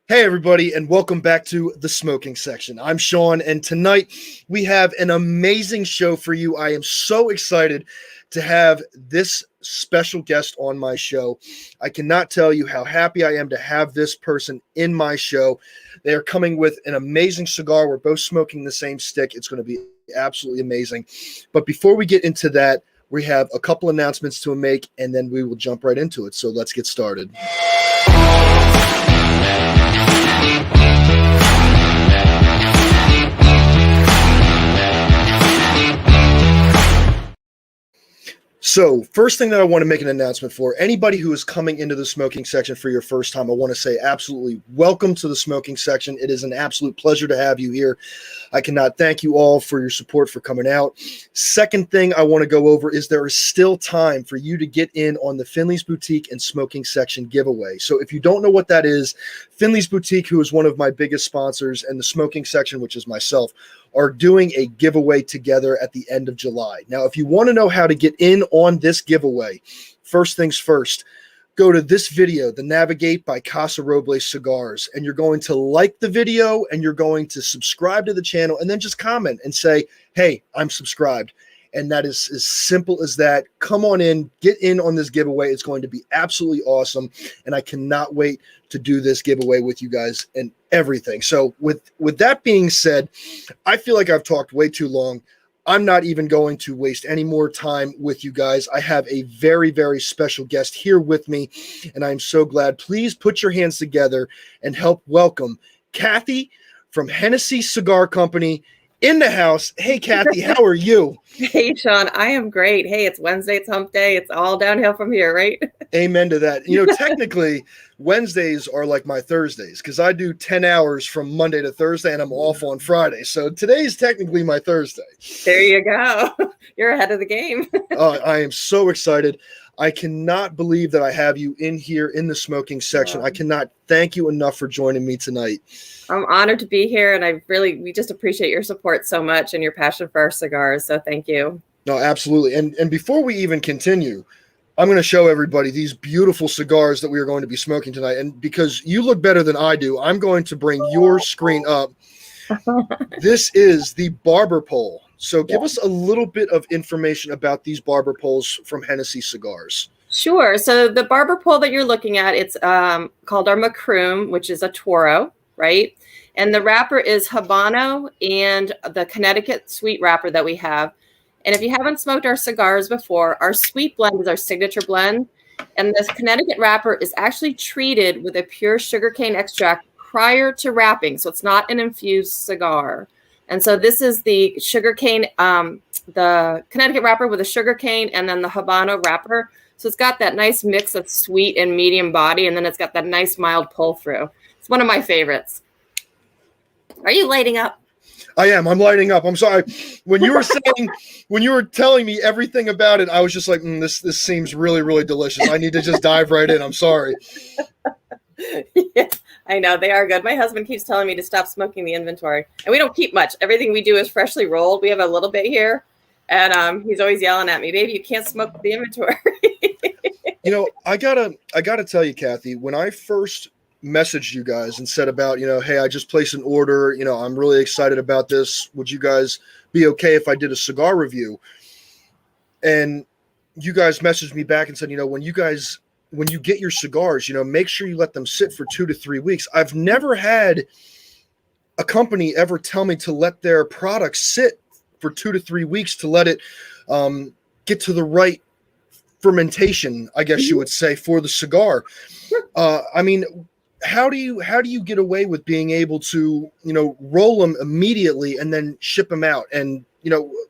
Hey, everybody, and welcome back to the smoking section. I'm Sean, and tonight we have an amazing show for you. I am so excited to have this special guest on my show. I cannot tell you how happy I am to have this person in my show. They are coming with an amazing cigar. We're both smoking the same stick. It's going to be absolutely amazing. But before we get into that, we have a couple announcements to make, and then we will jump right into it. So let's get started. So, first thing that I want to make an announcement for anybody who is coming into the smoking section for your first time, I want to say absolutely welcome to the smoking section. It is an absolute pleasure to have you here. I cannot thank you all for your support for coming out. Second thing I want to go over is there is still time for you to get in on the Finley's Boutique and Smoking Section giveaway. So, if you don't know what that is, Finley's Boutique, who is one of my biggest sponsors, and the Smoking Section, which is myself, are doing a giveaway together at the end of July. Now, if you want to know how to get in on this giveaway, first things first, go to this video, The Navigate by Casa Robles Cigars, and you're going to like the video and you're going to subscribe to the channel and then just comment and say, hey, I'm subscribed. And that is as simple as that. Come on in, get in on this giveaway. It's going to be absolutely awesome. And I cannot wait to do this giveaway with you guys and everything. So with that being said, I feel like I've talked way too long. I'm not even going to waste any more time with you guys. I have a very, very special guest here with me, and I'm so glad. Please put your hands together and help welcome Kathy from Hennessy Cigar Company in the house. Hey, Kathy, how are you? Hey, Sean, I am great. Hey, it's Wednesday, it's hump day. It's all downhill from here, right? Amen to that. You know, technically, Wednesdays are like my Thursdays because I do 10 hours from Monday to Thursday and I'm off on Friday. So today's technically my Thursday. There you go. You're ahead of the game. I am so excited. I cannot believe that I have you in here in the smoking section. I cannot thank you enough for joining me tonight. I'm honored to be here, and we just appreciate your support so much and your passion for our cigars. So thank you. No, absolutely. And before we even continue, I'm going to show everybody these beautiful cigars that we are going to be smoking tonight. And because you look better than I do, I'm going to bring your screen up. This is the Barber Pole. So give us a little bit of information about these Barber Poles from Hennessy Cigars. Sure. So the Barber Pole that you're looking at, it's called our Macroom, which is a Toro, right? And the wrapper is Habano and the Connecticut sweet wrapper that we have. And if you haven't smoked our cigars before, our sweet blend is our signature blend. And this Connecticut wrapper is actually treated with a pure sugarcane extract prior to wrapping. So it's not an infused cigar. And so this is the sugarcane, the Connecticut wrapper with a sugarcane and then the Habano wrapper. So it's got that nice mix of sweet and medium body. And then it's got that nice mild pull through. It's one of my favorites. Are you lighting up? I am. I'm lighting up. I'm sorry. When you were telling me everything about it, I was just like, this seems really, really delicious. I need to just dive right in. I'm sorry. Yeah, I know they are good. My husband keeps telling me to stop smoking the inventory, and we don't keep much. Everything we do is freshly rolled. We have a little bit here, and he's always yelling at me, "Baby, you can't smoke the inventory." You know, I gotta tell you, Kathy, when I first messaged you guys and said about, hey, I just placed an order, I'm really excited about this. Would you guys be okay if I did a cigar review? And you guys messaged me back and said, when you get your cigars, make sure you let them sit for 2 to 3 weeks. I've never had a company ever tell me to let their product sit for 2 to 3 weeks to let it get to the right fermentation, I guess you would say, for the cigar. I mean, how do you get away with being able to, roll them immediately and then ship them out? And,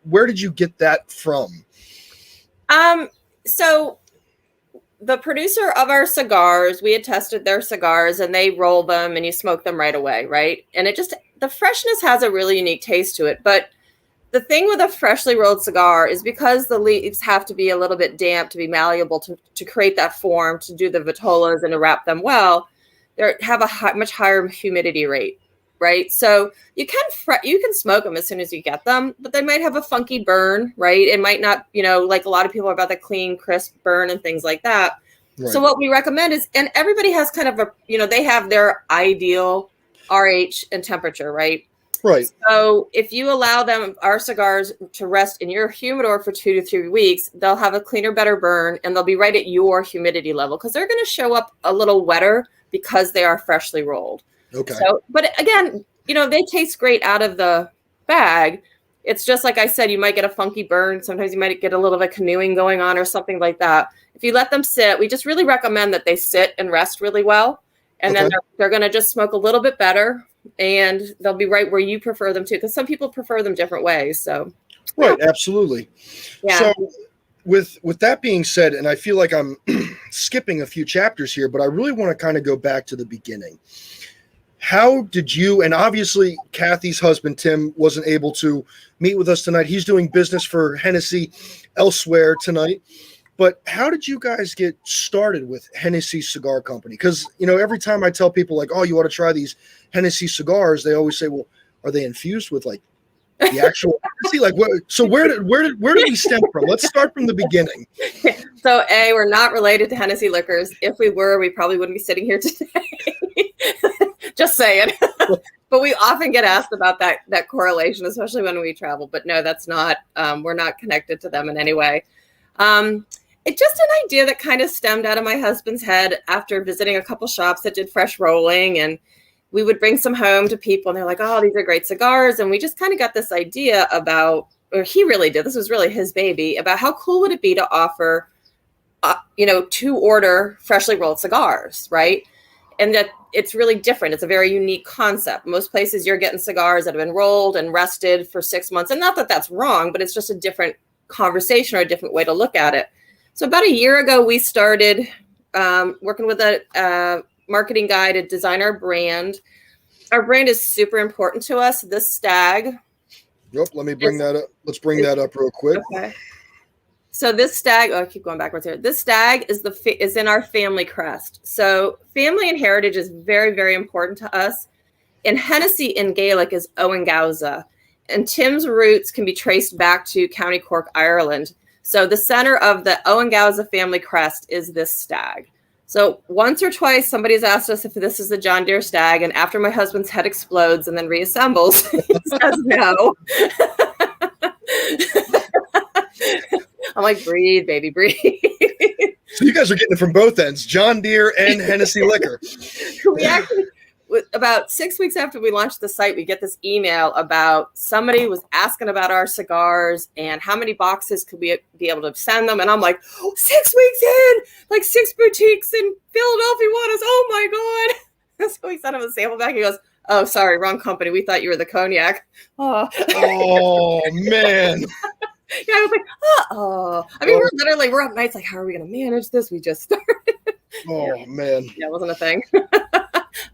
where did you get that from? So the producer of our cigars, we had tested their cigars and they roll them and you smoke them right away, right? And the freshness has a really unique taste to it. But the thing with a freshly rolled cigar is because the leaves have to be a little bit damp to be malleable to create that form, to do the vitolas and to wrap them well, they have a much higher humidity rate, right? So you can smoke them as soon as you get them, but they might have a funky burn, right? It might not, like a lot of people are about the clean, crisp burn and things like that. Right. So what we recommend is, and everybody has kind of a, they have their ideal RH and temperature, right? Right. So if you allow our cigars to rest in your humidor for 2 to 3 weeks, they'll have a cleaner, better burn, and they'll be right at your humidity level because they're going to show up a little wetter because they are freshly rolled. Okay. So, but again, they taste great out of the bag. It's just like I said, you might get a funky burn. Sometimes you might get a little bit of canoeing going on or something like that. If you let them sit, we just really recommend that they sit and rest really well. And then they're going to just smoke a little bit better, and they'll be right where you prefer them to, because some people prefer them different ways. So, right, absolutely. Yeah. So with that being said, and I feel like I'm skipping a few chapters here, but I really want to kind of go back to the beginning. How did you, and obviously Kathy's husband, Tim, wasn't able to meet with us tonight. He's doing business for Hennessy elsewhere tonight. But how did you guys get started with Hennessy Cigar Company? Because, every time I tell people like, oh, you ought to try these Hennessy cigars, they always say, well, are they infused with like the actual Hennessy? Like, so where did we stem from? Let's start from the beginning. So we're not related to Hennessy Liquors. If we were, we probably wouldn't be sitting here today. Just saying. But we often get asked about that correlation, especially when we travel. But no, that's not, we're not connected to them in any way. It's just an idea that kind of stemmed out of my husband's head after visiting a couple shops that did fresh rolling, and we would bring some home to people and they're like, oh, these are great cigars. And we just kind of got this idea about, or he really did, this was really his baby, about how cool would it be to offer, to order freshly rolled cigars, right? And that it's really different. It's a very unique concept. Most places you're getting cigars that have been rolled and rested for 6 months. And not that that's wrong, but it's just a different conversation or a different way to look at it. So about a year ago, we started working with a marketing guy to design our brand. Our brand is super important to us. This stag. Yep, let me bring that up. Let's bring that up real quick. Okay. So this stag, I keep going backwards here. This stag is in our family crest. So family and heritage is very, very important to us. And Hennessy in Gaelic is Owen Gauza. And Tim's roots can be traced back to County Cork, Ireland. So the center of the Owen Gauza family crest is this stag. So once or twice, somebody's asked us if this is the John Deere stag. And after my husband's head explodes and then reassembles, he says no. I'm like, breathe, baby, breathe. So you guys are getting it from both ends, John Deere and Hennessy Liquor. We actually, about 6 weeks after we launched the site, we get this email about somebody was asking about our cigars and how many boxes could we be able to send them. And I'm like, 6 weeks in, like 6 boutiques in Philadelphia want us. Oh my God. So we sent him a sample back. He goes, oh, sorry, wrong company. We thought you were the cognac. Oh man. Yeah, I was like, oh. I mean, we're up nights like, how are we going to manage this? We just started. Oh man. Yeah, it wasn't a thing.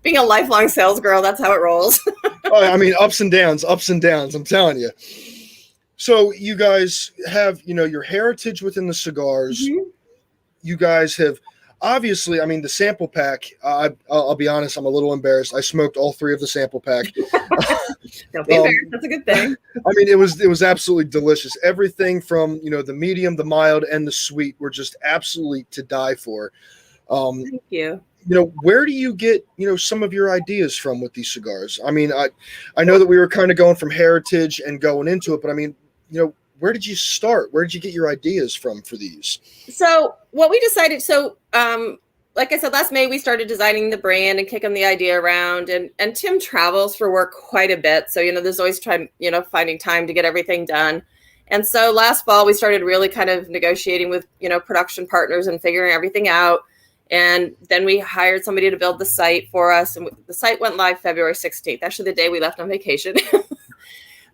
Being a lifelong sales girl, that's how it rolls. Oh, I mean, ups and downs, I'm telling you. So you guys have, your heritage within the cigars. Mm-hmm. You guys have, obviously, I mean, the sample pack, I'll be honest, I'm a little embarrassed. I smoked all 3 of the sample pack. Don't be embarrassed. That's a good thing. I mean, it was absolutely delicious. Everything from, the medium, the mild, and the sweet were just absolutely to die for. Thank you. Where do you get, some of your ideas from with these cigars? I mean, I know that we were kind of going from heritage and going into it, but I mean, where did you start? Where did you get your ideas from for these? So what we decided, like I said, last May, we started designing the brand and kicking the idea around, and Tim travels for work quite a bit. So, there's always finding time to get everything done. And so last fall, we started really kind of negotiating with, production partners and figuring everything out. And then we hired somebody to build the site for us. And the site went live February 16th, actually the day we left on vacation.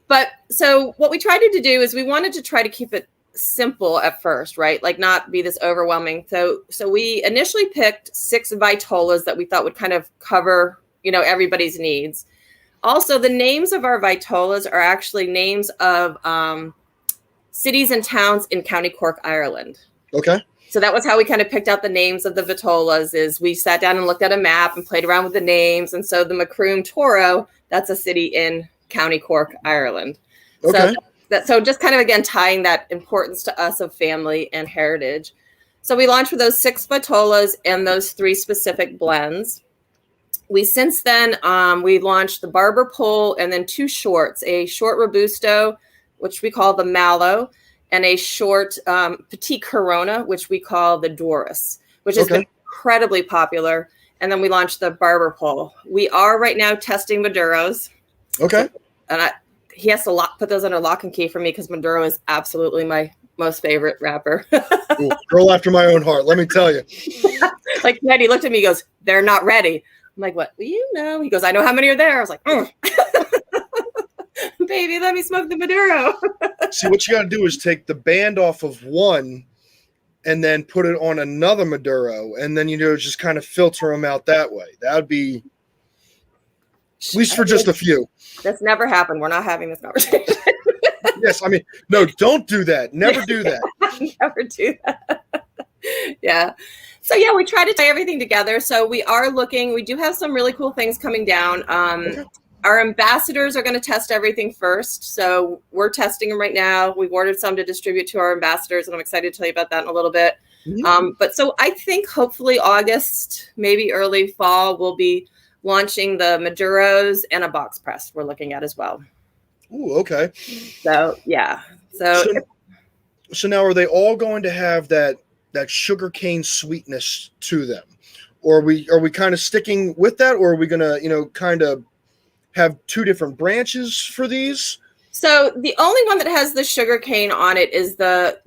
But so what we tried to do is we wanted to try to keep it simple at first, right? Like not be this overwhelming. So we initially picked 6 vitolas that we thought would kind of cover, everybody's needs. Also, the names of our vitolas are actually names of cities and towns in County Cork, Ireland. Okay. So that was how we kind of picked out the names of the vitolas, is we sat down and looked at a map and played around with the names. And so the Macroom Toro, that's a city in County Cork, Ireland. Okay. So just kind of, again, tying that importance to us of family and heritage. So we launched with those 6 vitolas and those 3 specific blends. We since then, we launched the Barber Pole and then 2 shorts, a short Robusto, which we call the Mallow, and a short Petit Corona, which we call the Doris, which has been incredibly popular. And then we launched the Barber Pole. We are right now testing Maduros. Okay. And he has to put those under lock and key for me because Maduro is absolutely my most favorite wrapper. Ooh, girl after my own heart, let me tell you. Like Ned, he looked at me, he goes, "They're not ready." I'm like, "What? Well, you know." He goes, "I know how many are there." I was like, "Baby, let me smoke the Maduro." See, what you got to do is take the band off of one and then put it on another Maduro, and then, just kind of filter them out that way. That would be, at least for just a few. That's never happened. We're not having this conversation. Yes, I mean, no, don't do that. Never do that. Never do that. Yeah. So yeah, we try to tie everything together. So we are looking, we do have some really cool things coming down. Our ambassadors are going to test everything first. So we're testing them right now. We've ordered some to distribute to our ambassadors, and I'm excited to tell you about that in a little bit. Mm-hmm. But so I think hopefully August, maybe early fall, we'll be launching the Maduros and a box press we're looking at as well. Ooh, okay. So yeah. So now are they all going to have that sugarcane sweetness to them? Or are we kind of sticking with that, or are we going to, kind of have 2 different branches for these? So the only one that has the sugar cane on it is the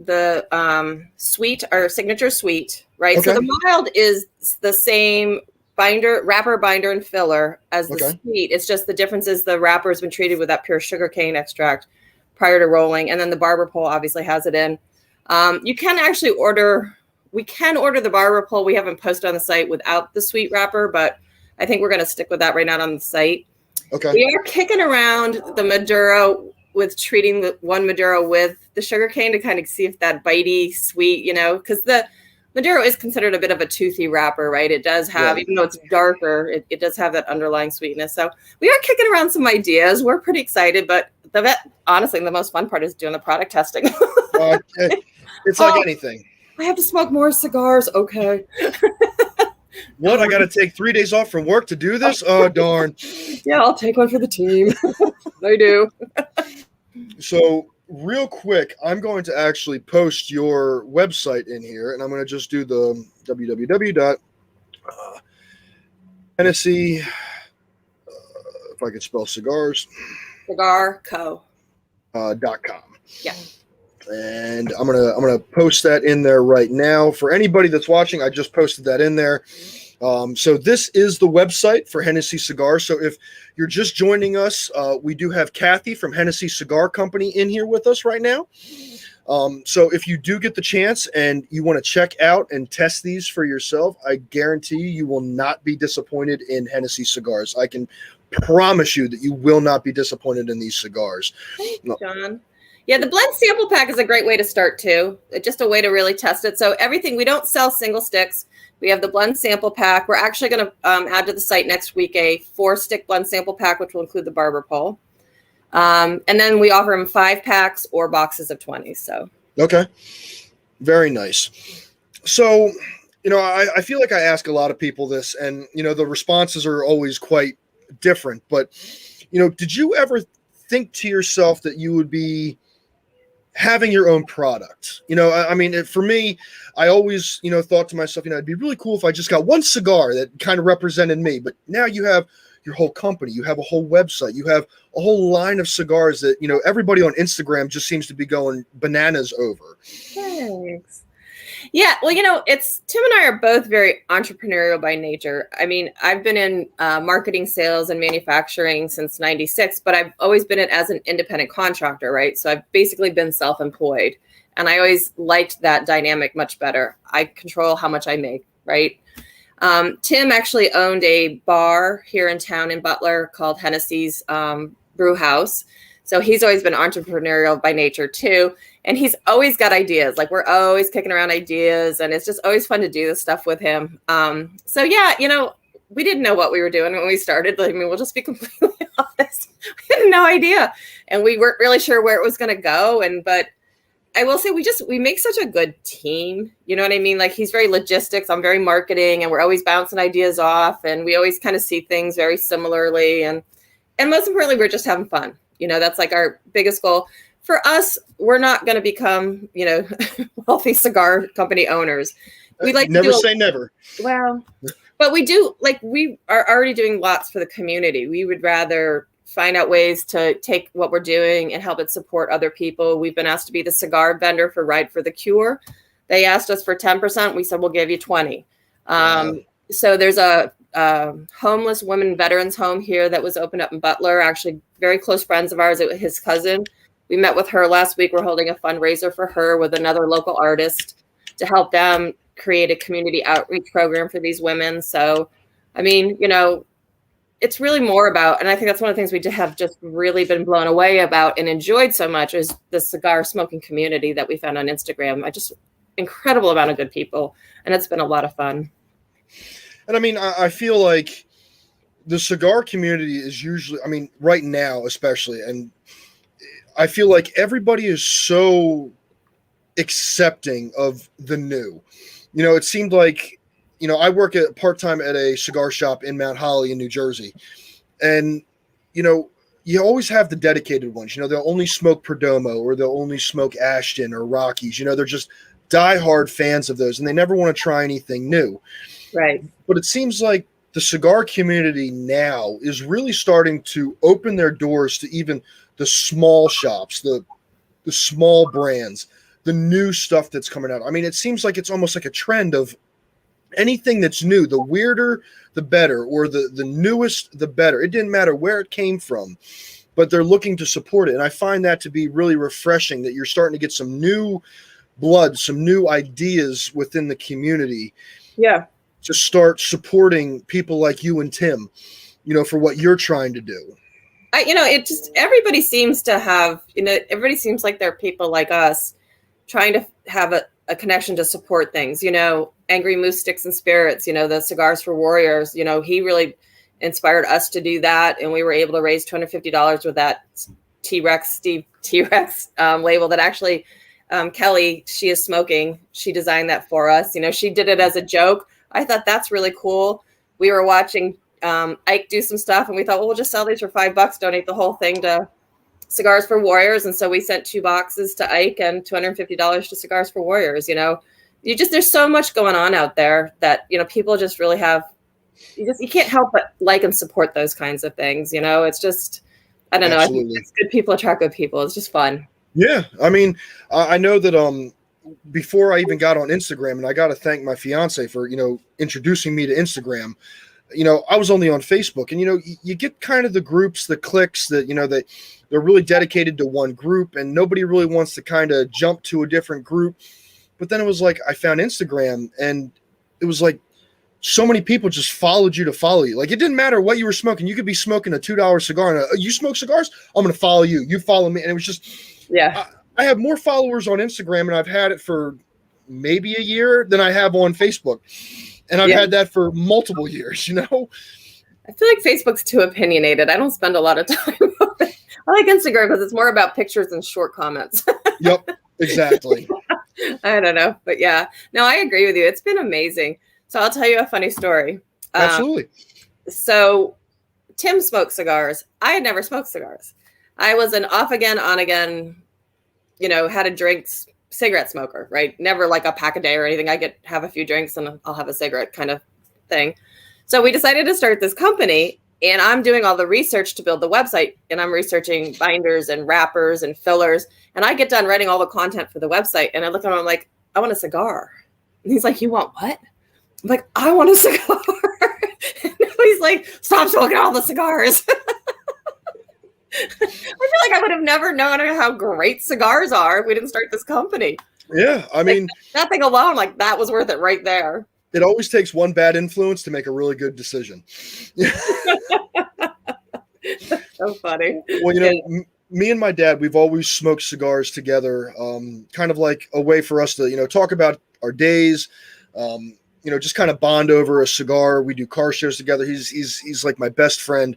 sweet, or signature sweet, right? Okay. So the mild is the same wrapper, binder, and filler as the sweet. It's just the difference is the wrapper has been treated with that pure sugar cane extract prior to rolling, and then the Barber Pole obviously has it in. You can actually order the Barber Pole. We haven't posted on the site without the sweet wrapper, but I think we're going to stick with that right now on the site. Okay. We are kicking around the Maduro with treating the one Maduro with the sugarcane to kind of see if that bitey sweet, because the Maduro is considered a bit of a toothy wrapper, right? It does have, even though it's darker, it does have that underlying sweetness. So we are kicking around some ideas. We're pretty excited, but honestly, the most fun part is doing the product testing. It's like anything. I have to smoke more cigars. Okay. What? I got to take 3 days off from work to do this? Oh, darn. Yeah, I'll take one for the team. I do. So real quick, I'm going to actually post your website in here, and I'm going to just do the Hennessy, if I could spell cigars. Cigar Co. .com. Yeah. And I'm gonna post that in there right now. For anybody that's watching, I just posted that in there. So this is the website for Hennessy Cigar. So if you're just joining us, we do have Kathy from Hennessy Cigar Company in here with us right now. So if you do get the chance and you want to check out and test these for yourself, I guarantee you will not be disappointed in Hennessy cigars. I can promise you that you will not be disappointed in these cigars. Thank you, John. Yeah, the blend sample pack is a great way to start too. It's just a way to really test it. So everything, we don't sell single sticks. We have the blend sample pack. We're actually going to add to the site next week a 4-stick blend sample pack, which will include the Barber Pole. And then we offer them 5 packs or boxes of 20. So okay, very nice. So I feel like I ask a lot of people this, and the responses are always quite different. But did you ever think to yourself that you would be having your own product? I mean, for me, I always, thought to myself, it'd be really cool if I just got one cigar that kind of represented me. But now you have your whole company, you have a whole website, you have a whole line of cigars that, everybody on Instagram just seems to be going bananas over. Thanks. Yeah, well, it's Tim and I are both very entrepreneurial by nature. I mean, I've been in marketing, sales, and manufacturing since '96, but I've always been it as an independent contractor, right? So I've basically been self-employed, and I always liked that dynamic much better. I control how much I make, right? Tim actually owned a bar here in town in Butler called Hennessy's Brew House. So he's always been entrepreneurial by nature too. And he's always got ideas. Like, we're always kicking around ideas, and it's just always fun to do this stuff with him. So yeah, we didn't know what we were doing when we started. I mean, we'll just be completely honest. We had no idea. And we weren't really sure where it was going to go. But I will say we make such a good team. You know what I mean? Like he's very logistics, I'm very marketing, and we're always bouncing ideas off, and we always kind of see things very similarly. And most importantly, we're just having fun. You know, that's like our biggest goal. For us, we're not going to become, you know, wealthy cigar company owners. We like never to say never. Well, but we do, like, we are already doing lots for the community. We would rather find out ways to take what we're doing and help it support other people. We've been asked to be the cigar vendor for Ride for the Cure. They asked us for 10%. We said, we'll give you 20. Wow. So there's a homeless women veterans home here that was opened up in Butler, actually very close friends of ours, his cousin. We met with her last week. We're holding a fundraiser for her with another local artist to help them create a community outreach program for these women. So, I mean, you know, it's really more about, and I think that's one of the things we have just really been blown away about and enjoyed so much is the cigar smoking community that we found on Instagram. Incredible amount of good people, and it's been a lot of fun. And I mean, I feel like the cigar community is usually, I mean, right now especially, and I feel like everybody is so accepting of the new. You know, it seemed like, you know, I work part-time at a cigar shop in Mount Holly in New Jersey. And, you know, you always have the dedicated ones. You know, they'll only smoke Perdomo or they'll only smoke Ashton or Rockies. You know, they're just diehard fans of those, and they never want to try anything new. Right. But it seems like the cigar community now is really starting to open their doors to even the small shops, the small brands, the new stuff that's coming out. I mean, it seems like it's almost like a trend of anything that's new, the weirder, the better, or the newest, the better. It didn't matter where it came from, but they're looking to support it. And I find that to be really refreshing that you're starting to get some new blood, some new ideas within the community. Yeah. To start supporting people like you and Tim, you know, for what you're trying to do. You know, it just, everybody seems to have, you know, everybody seems like they're people like us trying to have a connection to support things, you know, Angry Moose Sticks and Spirits, you know, the Cigars for Warriors, you know, he really inspired us to do that. And we were able to raise $250 with that Steve T-Rex label that actually Kelly, she is smoking. She designed that for us. You know, she did it as a joke. I thought that's really cool. We were watching Ike do some stuff and we thought, well, we'll just sell these for $5, donate the whole thing to Cigars for Warriors. And so we sent 2 boxes to Ike and $250 to Cigars for Warriors. You know, there's so much going on out there that, you know, people just really have, you can't help but like and support those kinds of things. You know, it's just, I don't know. I think it's good people attract good people. It's just fun. Yeah. I mean, I know that, before I even got on Instagram, and I got to thank my fiance for, you know, introducing me to Instagram. You know, I was only on Facebook, and, you know, you get kind of the groups, the cliques that, you know, that they're really dedicated to one group and nobody really wants to kind of jump to a different group. But then it was like, I found Instagram and it was like so many people just followed you to follow you. Like, it didn't matter what you were smoking. You could be smoking a $2 cigar and you smoke cigars? I'm going to follow you. You follow me. And it was just, yeah. I have more followers on Instagram, and I've had it for maybe a year than I have on Facebook. And I've had that for multiple years, you know? I feel like Facebook's too opinionated. I don't spend a lot of time on it. I like Instagram because it's more about pictures and short comments. Yep, exactly. I don't know. But yeah, no, I agree with you. It's been amazing. So I'll tell you a funny story. Absolutely. So Tim smoked cigars. I had never smoked cigars. I was an off again, on again, you know, had a drinks cigarette smoker, right? Never like a pack a day or anything. I have a few drinks and I'll have a cigarette kind of thing. So we decided to start this company, and I'm doing all the research to build the website, and I'm researching binders and wrappers and fillers. And I get done writing all the content for the website, and I look at him, I'm like, I want a cigar. And he's like, you want what? I'm like, I want a cigar. And he's like, stop smoking all the cigars. I feel like I would have never known how great cigars are if we didn't start this company. Yeah, I mean, that thing alone, like, that was worth it right there. It always takes one bad influence to make a really good decision. So funny. Well, you know, me and my dad, we've always smoked cigars together, kind of like a way for us to, you know, talk about our days, you know, just kind of bond over a cigar. We do car shows together. He's like my best friend.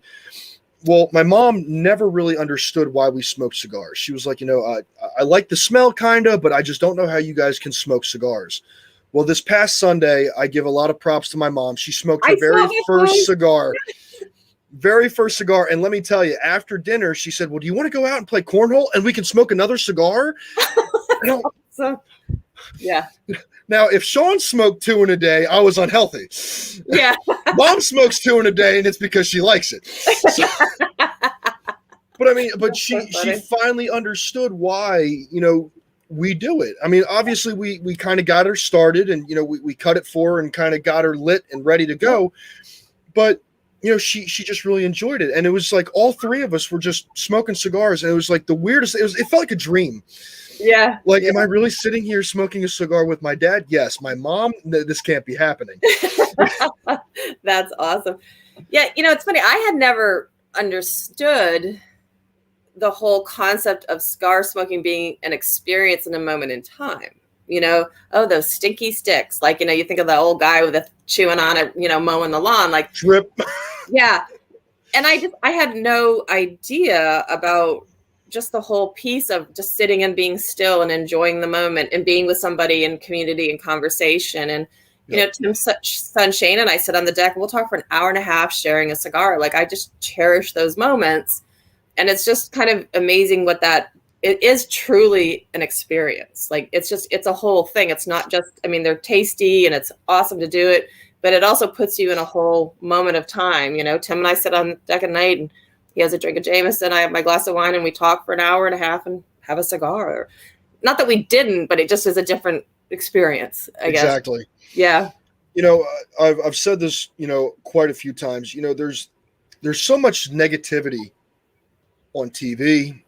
Well, my mom never really understood why we smoked cigars. She was like, I like the smell kind of, but I just don't know how you guys can smoke cigars. Well, this past Sunday, I give a lot of props to my mom. She smoked her I saw it, first cigar. Very first cigar. And let me tell you, after dinner, she said, well, do you want to go out and play cornhole and we can smoke another cigar? So, yeah. Now, if Sean smoked 2 in a day, I was unhealthy. Yeah. Mom smokes 2 in a day, and it's because she likes it. So, but she finally understood why, we do it. I mean, obviously we kind of got her started and, we cut it for her and kind of got her lit and ready to go. But, she just really enjoyed it. And it was like all 3 of us were just smoking cigars. And it was like the weirdest. It felt like a dream. Yeah. Like, am I really sitting here smoking a cigar with my dad? Yes. My mom, this can't be happening. That's awesome. Yeah. It's funny. I had never understood the whole concept of cigar smoking being an experience in a moment in time. Those stinky sticks. Like, you think of the old guy with chewing on it, mowing the lawn, like drip. Yeah. And I had no idea about just the whole piece of just sitting and being still and enjoying the moment and being with somebody in community and conversation. And, Tim's son Shane and I sit on the deck and we'll talk for an hour and a half sharing a cigar. Like, I just cherish those moments. And it's just kind of amazing it is truly an experience. Like, it's a whole thing. It's not just, they're tasty and it's awesome to do it, but it also puts you in a whole moment of time. Tim and I sit on the deck at night and he has a drink of Jameson. I have my glass of wine and we talk for an hour and a half and have a cigar. Not that we didn't, but it just is a different experience, I guess. Exactly. Yeah. I've said this, quite a few times. There's so much negativity on TV.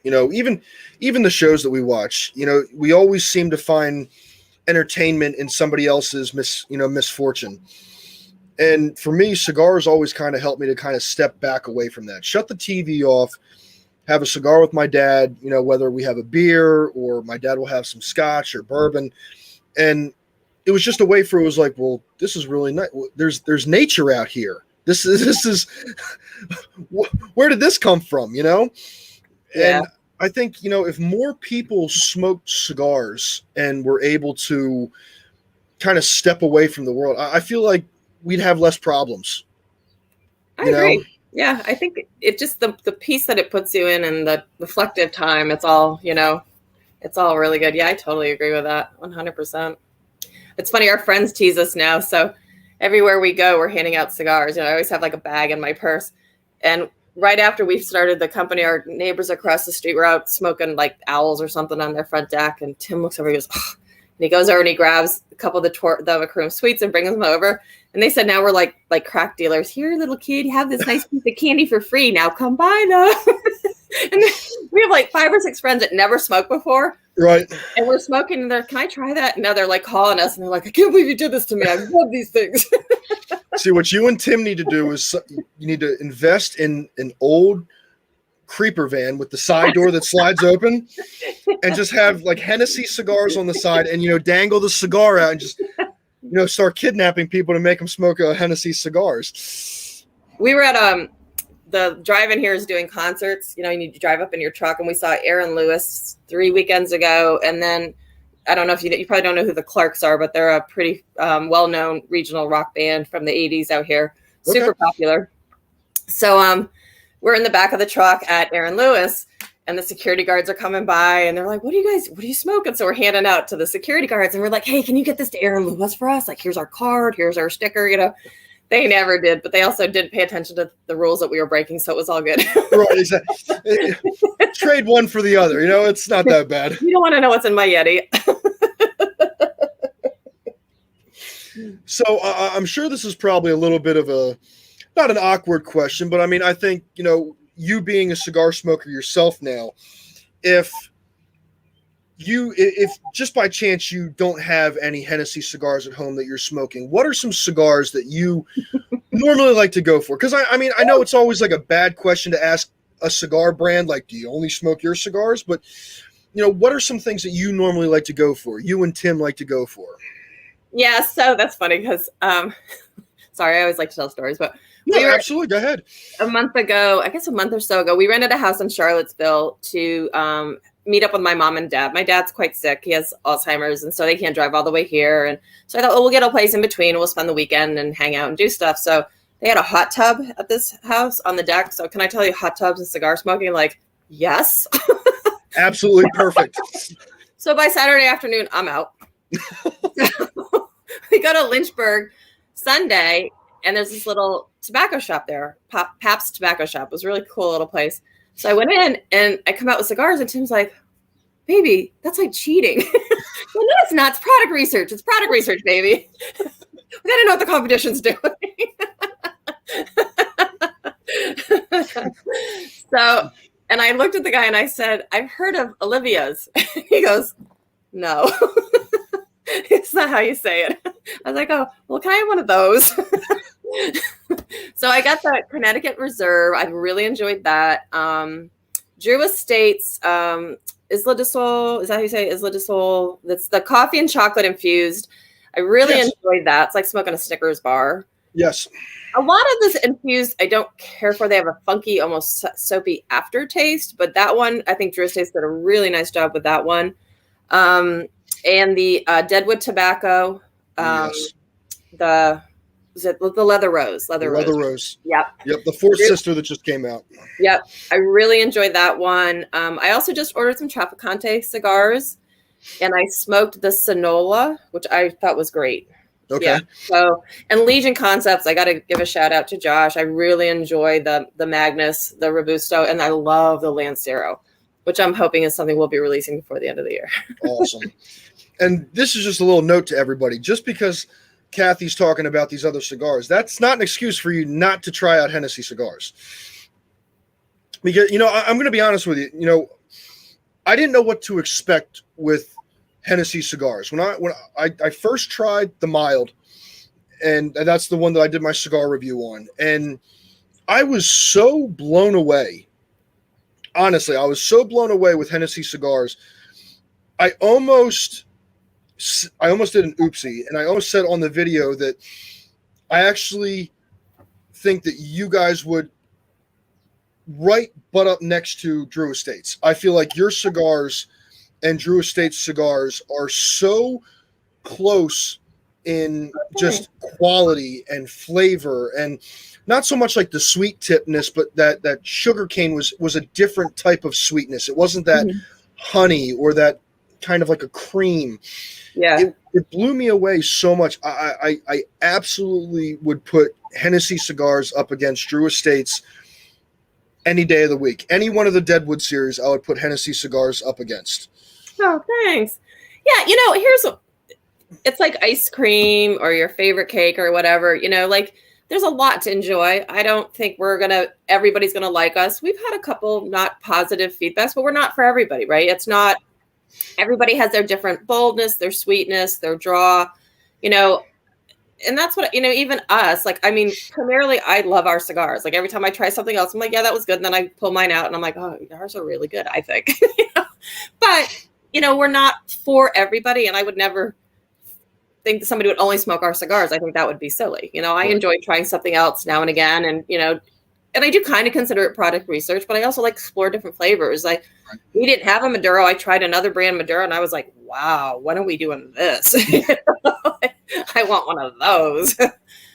Even the shows that we watch, we always seem to find entertainment in somebody else's misfortune. And for me, cigars always kind of help me to kind of step back away from that. Shut the TV off, have a cigar with my dad, whether we have a beer or my dad will have some scotch or bourbon. And it was just a way for, it was like, well, this is really nice. There's nature out here. This is where did this come from? Yeah. And I think, if more people smoked cigars and were able to kind of step away from the world, I feel like we'd have less problems. I agree. Yeah. I think it just, the piece that it puts you in and the reflective time, it's all really good. Yeah. I totally agree with that. 100%. It's funny. Our friends tease us now. So everywhere we go, we're handing out cigars. I always have like a bag in my purse. And right after we started the company, our neighbors across the street were out smoking like owls or something on their front deck. And Tim looks over and goes, oh. And he goes over and he grabs a couple of the Macroom sweets and brings them over. And they said, now we're like crack dealers. Here, little kid, you have this nice piece of candy for free. Now come buy them. And we have like 5 or 6 friends that never smoked before. Right. And we're smoking and they're, can I try that? And now they're like calling us and they're like, I can't believe you did this to me. I love these things. See, what you and Tim need to do is you need to invest in an old creeper van with the side door that slides open and just have like Hennessy cigars on the side and, dangle the cigar out and just, start kidnapping people to make them smoke Hennessy cigars. We were at the drive-in here is doing concerts. You need to drive up in your truck, and we saw Aaron Lewis 3 weekends ago. And then I don't know if you probably don't know who the Clarks are, but they're a pretty well-known regional rock band from the 80s out here. Super popular. So we're in the back of the truck at Aaron Lewis, and the security guards are coming by, and they're like, what are you smoking? So we're handing out to the security guards, and we're like, hey, can you get this to Aaron Lewis for us? Like, here's our card, here's our sticker, They never did, but they also didn't pay attention to the rules that we were breaking, so it was all good. Right, exactly. Trade one for the other, it's not that bad. You don't want to know what's in my Yeti. So I'm sure this is probably a little bit of not an awkward question, but I think, you being a cigar smoker yourself now, if just by chance you don't have any Hennessy cigars at home that you're smoking, what are some cigars that you normally like to go for? Because I know it's always like a bad question to ask a cigar brand, like, do you only smoke your cigars? But, what are some things that you normally like to go for? You and Tim like to go for? Yeah, so that's funny because Sorry, I always like to tell stories, but No, absolutely. Go ahead. A month or so ago, we rented a house in Charlottesville to meet up with my mom and dad. My dad's quite sick. He has Alzheimer's, and so they can't drive all the way here. And so I thought, we'll get a place in between. We'll spend the weekend and hang out and do stuff. So they had a hot tub at this house on the deck. So can I tell you, hot tubs and cigar smoking? Like, yes. Absolutely perfect. So by Saturday afternoon, I'm out. We go to Lynchburg Sunday, and there's this little tobacco shop there, Pabst Tobacco Shop. It was a really cool little place. So I went in, and I come out with cigars, and Tim's like, baby, that's like cheating. Well, no, it's not. It's product research. It's product research, baby. We got to know what the competition's doing. So, and I looked at the guy, and I said, I've heard of Olivia's. He goes, no. It's not how you say it. I was like, oh, well, can I have one of those? So I got the Connecticut Reserve. I really enjoyed that. Drew Estates, Isla de Sol. Is that how you say it? Isla de Sol? That's the coffee and chocolate infused. I really enjoyed that. It's like smoking a Snickers bar. Yes. A lot of this infused, I don't care for. They have a funky, almost soapy aftertaste. But that one, I think Drew Estates did a really nice job with that one. And the Deadwood Tobacco, the Leather Rose. Leather Rose. Yep. The fourth sister that just came out. Yep. I really enjoyed that one. I also just ordered some Trafficante cigars, and I smoked the Sonola, which I thought was great. Okay. Yeah. So, and Legion Concepts, I got to give a shout out to Josh. I really enjoy the Magnus, the Robusto, and I love the Lancero, which I'm hoping is something we'll be releasing before the end of the year. Awesome. And this is just a little note to everybody. Just because Kathy's talking about these other cigars, that's not an excuse for you not to try out Hennessy Cigars. Because, I'm going to be honest with you. I didn't know what to expect with Hennessy Cigars. When I first tried the mild, and that's the one that I did my cigar review on, and I was so blown away. Honestly, I was so blown away with Hennessy Cigars. I almost did an oopsie, and I almost said on the video that I actually think that you guys would butt up next to Drew Estates. I feel like your cigars and Drew Estates cigars are so close in just quality and flavor, and not so much like the sweet tipness, but that sugar cane was a different type of sweetness. It wasn't that honey or that kind of like a cream. Yeah. It blew me away so much. I absolutely would put Hennessy Cigars up against Drew Estates any day of the week. Any one of the Deadwood series, I would put Hennessy Cigars up against. Oh, thanks. Yeah, it's like ice cream or your favorite cake or whatever, like there's a lot to enjoy. I don't think everybody's going to like us. We've had a couple not positive feedbacks, but we're not for everybody, right? It's not, everybody has their different boldness, their sweetness, their draw, and that's what, even us, primarily I love our cigars. Like every time I try something else, I'm like, yeah, that was good. And then I pull mine out and I'm like, oh, ours are really good, I think. But, we're not for everybody. And I would never think that somebody would only smoke our cigars. I think that would be silly. I enjoy trying something else now and again. And, and I do kind of consider it product research, but I also like explore different flavors. Like we didn't have a Maduro. I tried another brand Maduro and I was like, wow, when are we doing this? I want one of those.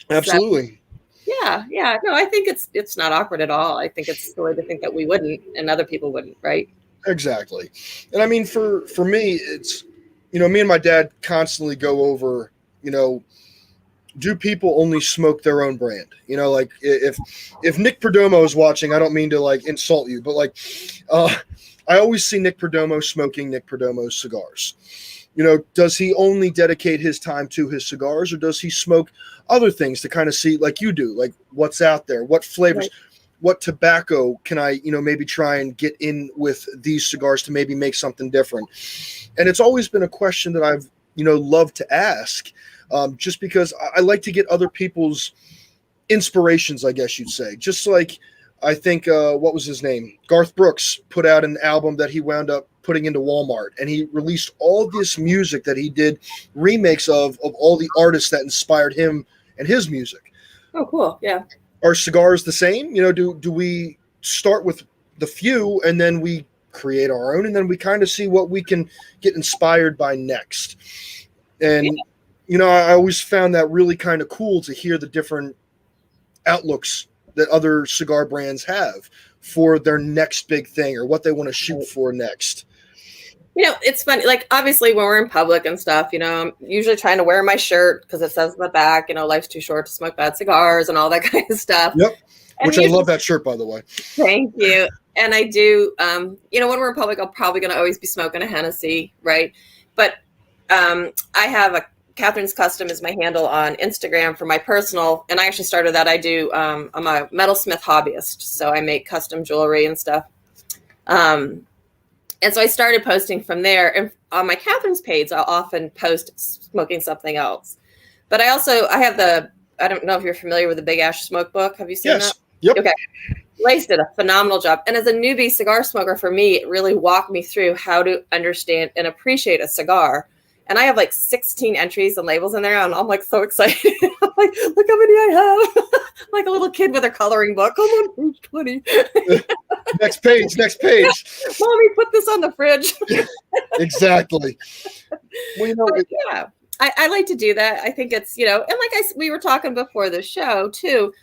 Absolutely. So, yeah. No, I think it's not awkward at all. I think it's silly to think that we wouldn't and other people wouldn't, right? Exactly. And I mean, for me, it's, me and my dad constantly go over, do people only smoke their own brand? Like if Nick Perdomo is watching, I don't mean to like insult you, but like, I always see Nick Perdomo smoking Nick Perdomo's cigars. Does he only dedicate his time to his cigars, or does he smoke other things to kind of see, like you do, like what's out there, what flavors, right, what tobacco can I, maybe try and get in with these cigars to maybe make something different? And it's always been a question that I've, loved to ask, just because I like to get other people's inspirations, I guess you'd say. Just like I think, what was his name? Garth Brooks put out an album that he wound up putting into Walmart, and he released all this music that he did remakes of all the artists that inspired him and his music. Oh, cool. Yeah. Are cigars the same? Do we start with the few and then we create our own, and then we kind of see what we can get inspired by next? And I always found that really kind of cool to hear the different outlooks that other cigar brands have for their next big thing or what they want to shoot for next. It's funny. Like, obviously, when we're in public and stuff, I'm usually trying to wear my shirt because it says in the back, life's too short to smoke bad cigars and all that kind of stuff. Yep. Which I love that shirt, by the way. Thank you. And I do, when we're in public, I'm probably going to always be smoking a Hennessy, right? But I have Catherine's Custom is my handle on Instagram for my personal, and I actually started that. I'm a metalsmith hobbyist, so I make custom jewelry and stuff. And so I started posting from there. And on my Catherine's page, I'll often post smoking something else. But I have I don't know if you're familiar with the Big Ash Smoke Book. Have you seen that? Yep. Okay. Lace did a phenomenal job. And as a newbie cigar smoker, for me, it really walked me through how to understand and appreciate a cigar. And I have like 16 entries and labels in there. And I'm like so excited. I'm like, look how many I have. Like a little kid with a coloring book. I'm on page 20. Next page. Mommy, put this on the fridge. Exactly. Well, yeah, I like to do that. I think it's, and like we were talking before the show too,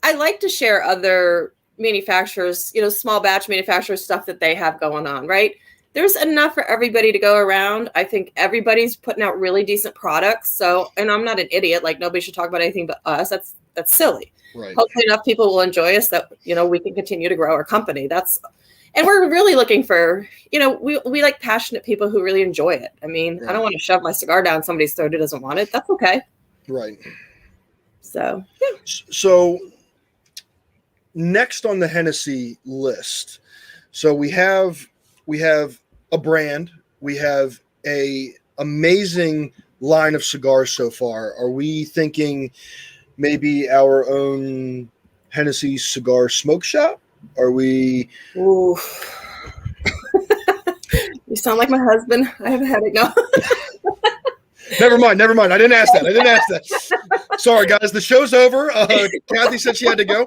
I like to share other manufacturers, small batch manufacturers stuff that they have going on, right? There's enough for everybody to go around. I think everybody's putting out really decent products. So, and I'm not an idiot, like nobody should talk about anything but us. That's silly. Right. Hopefully enough people will enjoy us that, we can continue to grow our company. And we're really looking for, we like passionate people who really enjoy it. I mean, right. I don't want to shove my cigar down somebody's throat who doesn't want it. That's okay. Right. So, yeah. So next on the Hennessy list, so we have a brand, we have a amazing line of cigars so far. Are we thinking maybe our own Hennessy cigar smoke shop? Are we? Ooh. You sound like my husband. I have a headache now. Never mind. I didn't ask that. Sorry, guys. The show's over. Kathy said she had to go.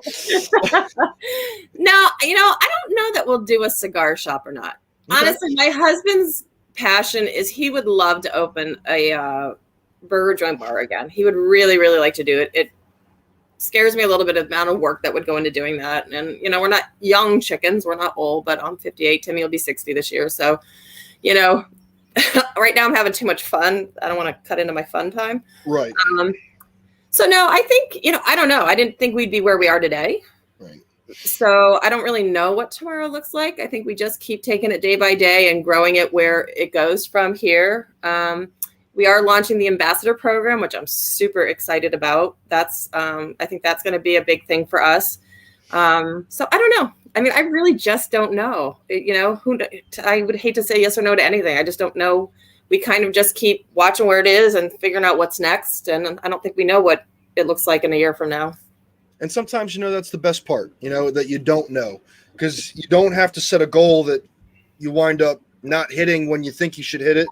No, I don't know that we'll do a cigar shop or not. Okay. Honestly, my husband's passion is he would love to open a burger joint bar again. He would really, really like to do it. It scares me a little bit of the amount of work that would go into doing that. And, we're not young chickens. We're not old, but I'm 58. Timmy will be 60 this year. So, right now I'm having too much fun. I don't want to cut into my fun time. Right. So no, I think, I don't know. I didn't think we'd be where we are today. Right. So I don't really know what tomorrow looks like. I think we just keep taking it day by day and growing it where it goes from here. We are launching the ambassador program, which I'm super excited about. I think that's going to be a big thing for us. So I don't know. I mean, I really just don't know. I would hate to say yes or no to anything. I just don't know. We kind of just keep watching where it is and figuring out what's next. And I don't think we know what it looks like in a year from now. And sometimes, that's the best part, that you don't know, because you don't have to set a goal that you wind up not hitting when you think you should hit it.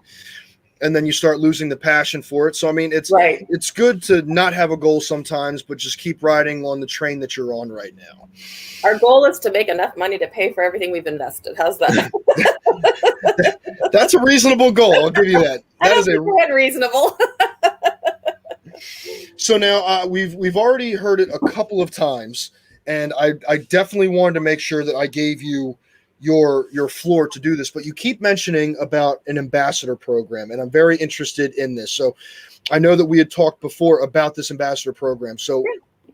And then you start losing the passion for it. So, I mean, it's right. It's good to not have a goal sometimes, but just keep riding on the train that you're on right now. Our goal is to make enough money to pay for everything we've invested. How's that? That's a reasonable goal. I'll give you that. That is reasonable. So now we've already heard it a couple of times, and I definitely wanted to make sure that I gave you your floor to do this, but you keep mentioning about an ambassador program, and I'm very interested in this. So I know that we had talked before about this ambassador program. So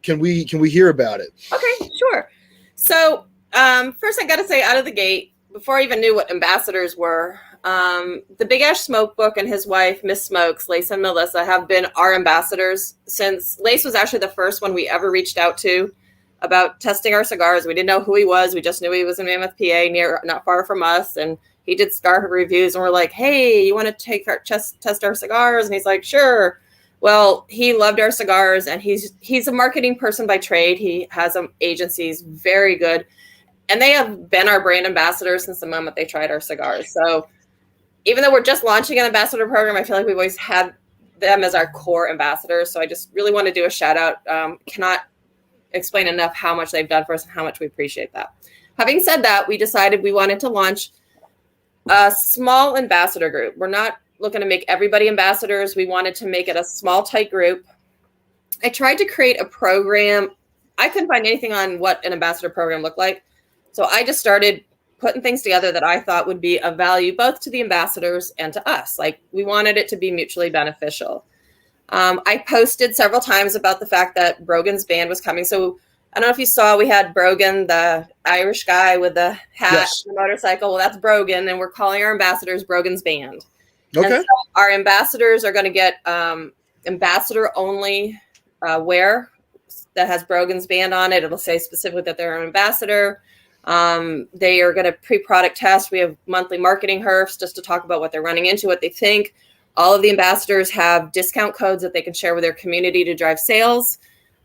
can we hear about it? Okay, sure. So first I got to say out of the gate, before I even knew what ambassadors were, the Big Ash Smoke Book and his wife, Miss Smokes, Lace and Melissa, have been our ambassadors since Lace was actually the first one we ever reached out to about testing our cigars. We didn't know who he was. We just knew he was in Mammoth, PA, not far from us. And he did cigar reviews, and we're like, hey, you want to test our cigars? And he's like, sure. Well, he loved our cigars, and he's a marketing person by trade. He has some agencies, very good. And they have been our brand ambassadors since the moment they tried our cigars. So even though we're just launching an ambassador program, I feel like we've always had them as our core ambassadors. So I just really want to do a shout out. Cannot explain enough how much they've done for us and how much we appreciate that. Having said that, we decided we wanted to launch a small ambassador group. We're not looking to make everybody ambassadors. We wanted to make it a small, tight group. I tried to create a program. I couldn't find anything on what an ambassador program looked like. So I just started putting things together that I thought would be of value both to the ambassadors and to us. Like, we wanted it to be mutually beneficial. I posted several times about the fact that Brogan's band was coming. So I don't know if you saw, we had Brogan, the Irish guy with the hat, yes, and the motorcycle. Well, that's Brogan, and we're calling our ambassadors Brogan's band. Okay. And so our ambassadors are going to get ambassador only wear that has Brogan's band on it. It'll say specifically that they're an ambassador. They are going to pre-product test. We have monthly marketing herfs just to talk about what they're running into, what they think. All of the ambassadors have discount codes that they can share with their community to drive sales.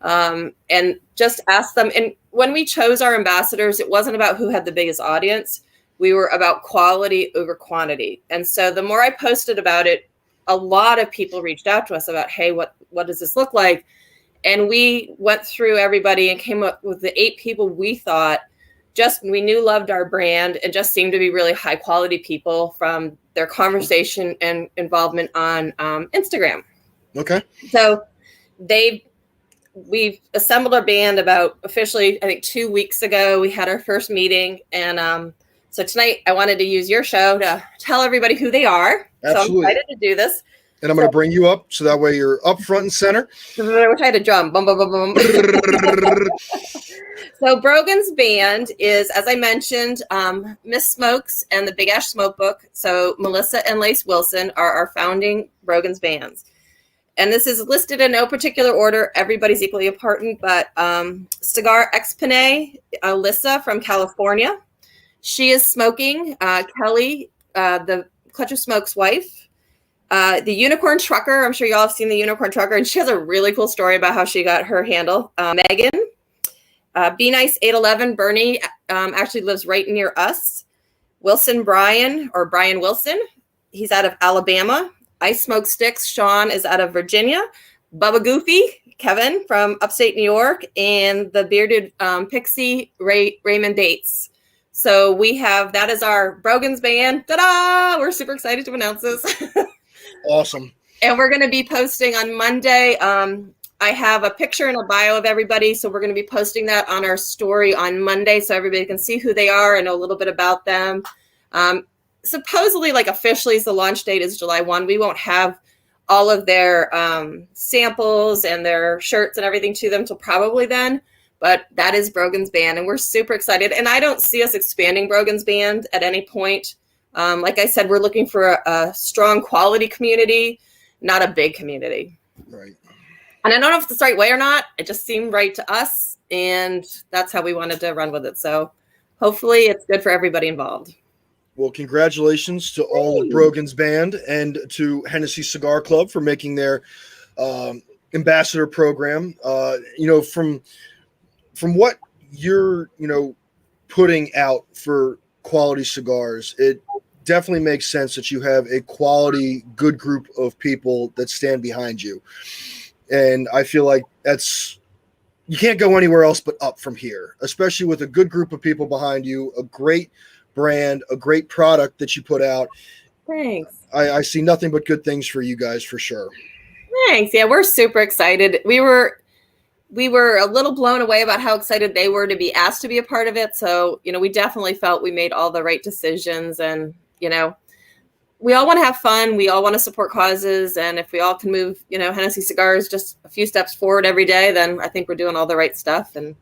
And just ask them. And when we chose our ambassadors, it wasn't about who had the biggest audience. We were about quality over quantity. And so the more I posted about it, a lot of people reached out to us about, hey, what does this look like? And we went through everybody and came up with the 8 people we thought we knew loved our brand and just seemed to be really high quality people from their conversation and involvement on Instagram. Okay. So we've assembled our band about officially, I think 2 weeks ago. We had our first meeting. And so tonight I wanted to use your show to tell everybody who they are. Absolutely. So I'm excited to do this. And I'm going to bring you up so that way you're up front and center. Which I had a drum. Bum, bum, bum, bum. So Brogan's band is, as I mentioned, Miss Smokes and the Big Ash Smoke Book. So Melissa and Lace Wilson are our founding Brogan's bands. And this is listed in no particular order. Everybody's equally important, but Cigar Expene, Alyssa from California. She is smoking. Kelly, the Clutch of Smoke's wife. The Unicorn Trucker, I'm sure y'all have seen the Unicorn Trucker, and she has a really cool story about how she got her handle. Megan. Be Nice 811, Bernie actually lives right near us. Brian Wilson, he's out of Alabama. Ice Smoke Sticks, Sean is out of Virginia. Bubba Goofy, Kevin from upstate New York. And the bearded Pixie, Raymond Dates. So that is our Brogan's band. Ta-da! We're super excited to announce this. Awesome. And we're going to be posting on Monday. I have a picture and a bio of everybody. So we're going to be posting that on our story on Monday so everybody can see who they are and know a little bit about them. Supposedly, like officially, the launch date is July 1. We won't have all of their samples and their shirts and everything to them till probably then. But that is Brogan's band, and we're super excited. And I don't see us expanding Brogan's band at any point. Like I said, we're looking for a strong quality community, not a big community. Right. And I don't know if it's the right way or not. It just seemed right to us, and that's how we wanted to run with it. So hopefully it's good for everybody involved. Well, congratulations to all of Brogan's band and to Hennessy Cigar Club for making their ambassador program. From what you're, putting out for quality cigars, it definitely makes sense that you have a quality, good group of people that stand behind you. And I feel like you can't go anywhere else but up from here, especially with a good group of people behind you, a great brand, a great product that you put out. Thanks. I see nothing but good things for you guys for sure. Thanks. Yeah, we're super excited. We were a little blown away about how excited they were to be asked to be a part of it. So, we definitely felt we made all the right decisions, and, we all want to have fun. We all want to support causes. And if we all can move, Hennessy Cigars just a few steps forward every day, then I think we're doing all the right stuff, and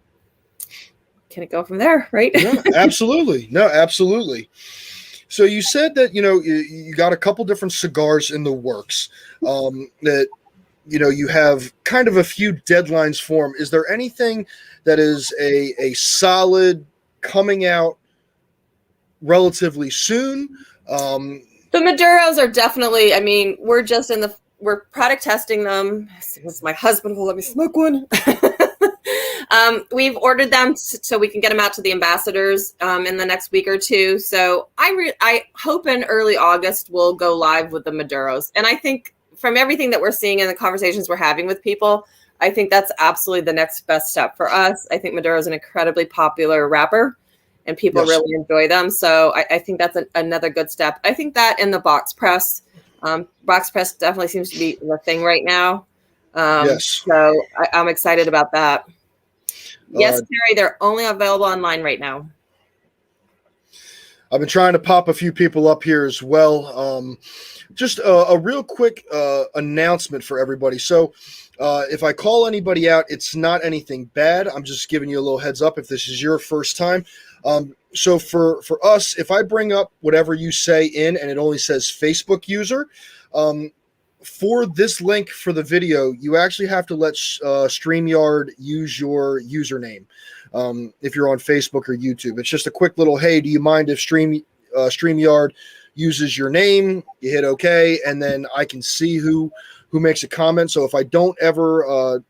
can it go from there? Right. Yeah, absolutely. No, absolutely. So you said that, you got a couple different cigars in the works, that, you have kind of a few deadlines for them. Is there anything that is a solid coming out relatively soon? The Maduros are definitely, we're product testing them. As soon as my husband will let me smoke one. We've ordered them so we can get them out to the ambassadors in the next week or two. So I hope in early August we'll go live with the Maduros. And I think from everything that we're seeing in the conversations we're having with people, I think that's absolutely the next best step for us. I think Maduro is an incredibly popular wrapper, and people really enjoy them. So I think that's another good step. I think that and the box press. Box press definitely seems to be the thing right now. So I'm excited about that. Yes, Terry, they're only available online right now. I've been trying to pop a few people up here as well. Just a real quick announcement for everybody. So if I call anybody out, it's not anything bad. I'm just giving you a little heads up if this is your first time. So for us, if I bring up whatever you say in and it only says Facebook user, for this link for the video, you actually have to let StreamYard use your username. If you're on Facebook or YouTube, it's just a quick little, hey, do you mind if StreamYard uses your name? You hit OK, and then I can see who makes a comment. So if I don't ever,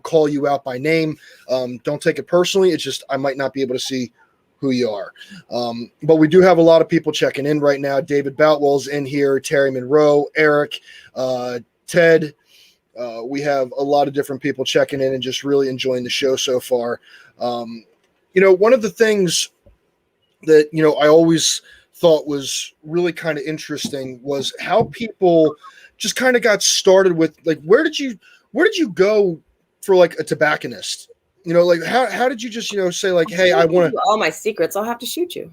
call you out by name, don't take it personally. It's just I might not be able to see who you are. But we do have a lot of people checking in right now. David Boutwell's in here, Terry Monroe, Eric, Ted. We have a lot of different people checking in and just really enjoying the show so far. One of the things that, I always thought was really kind of interesting was how people just kind of got started with, like, where did you go for like a tobacconist? How did you just, say like, hey, I want to all my secrets. I'll have to shoot you.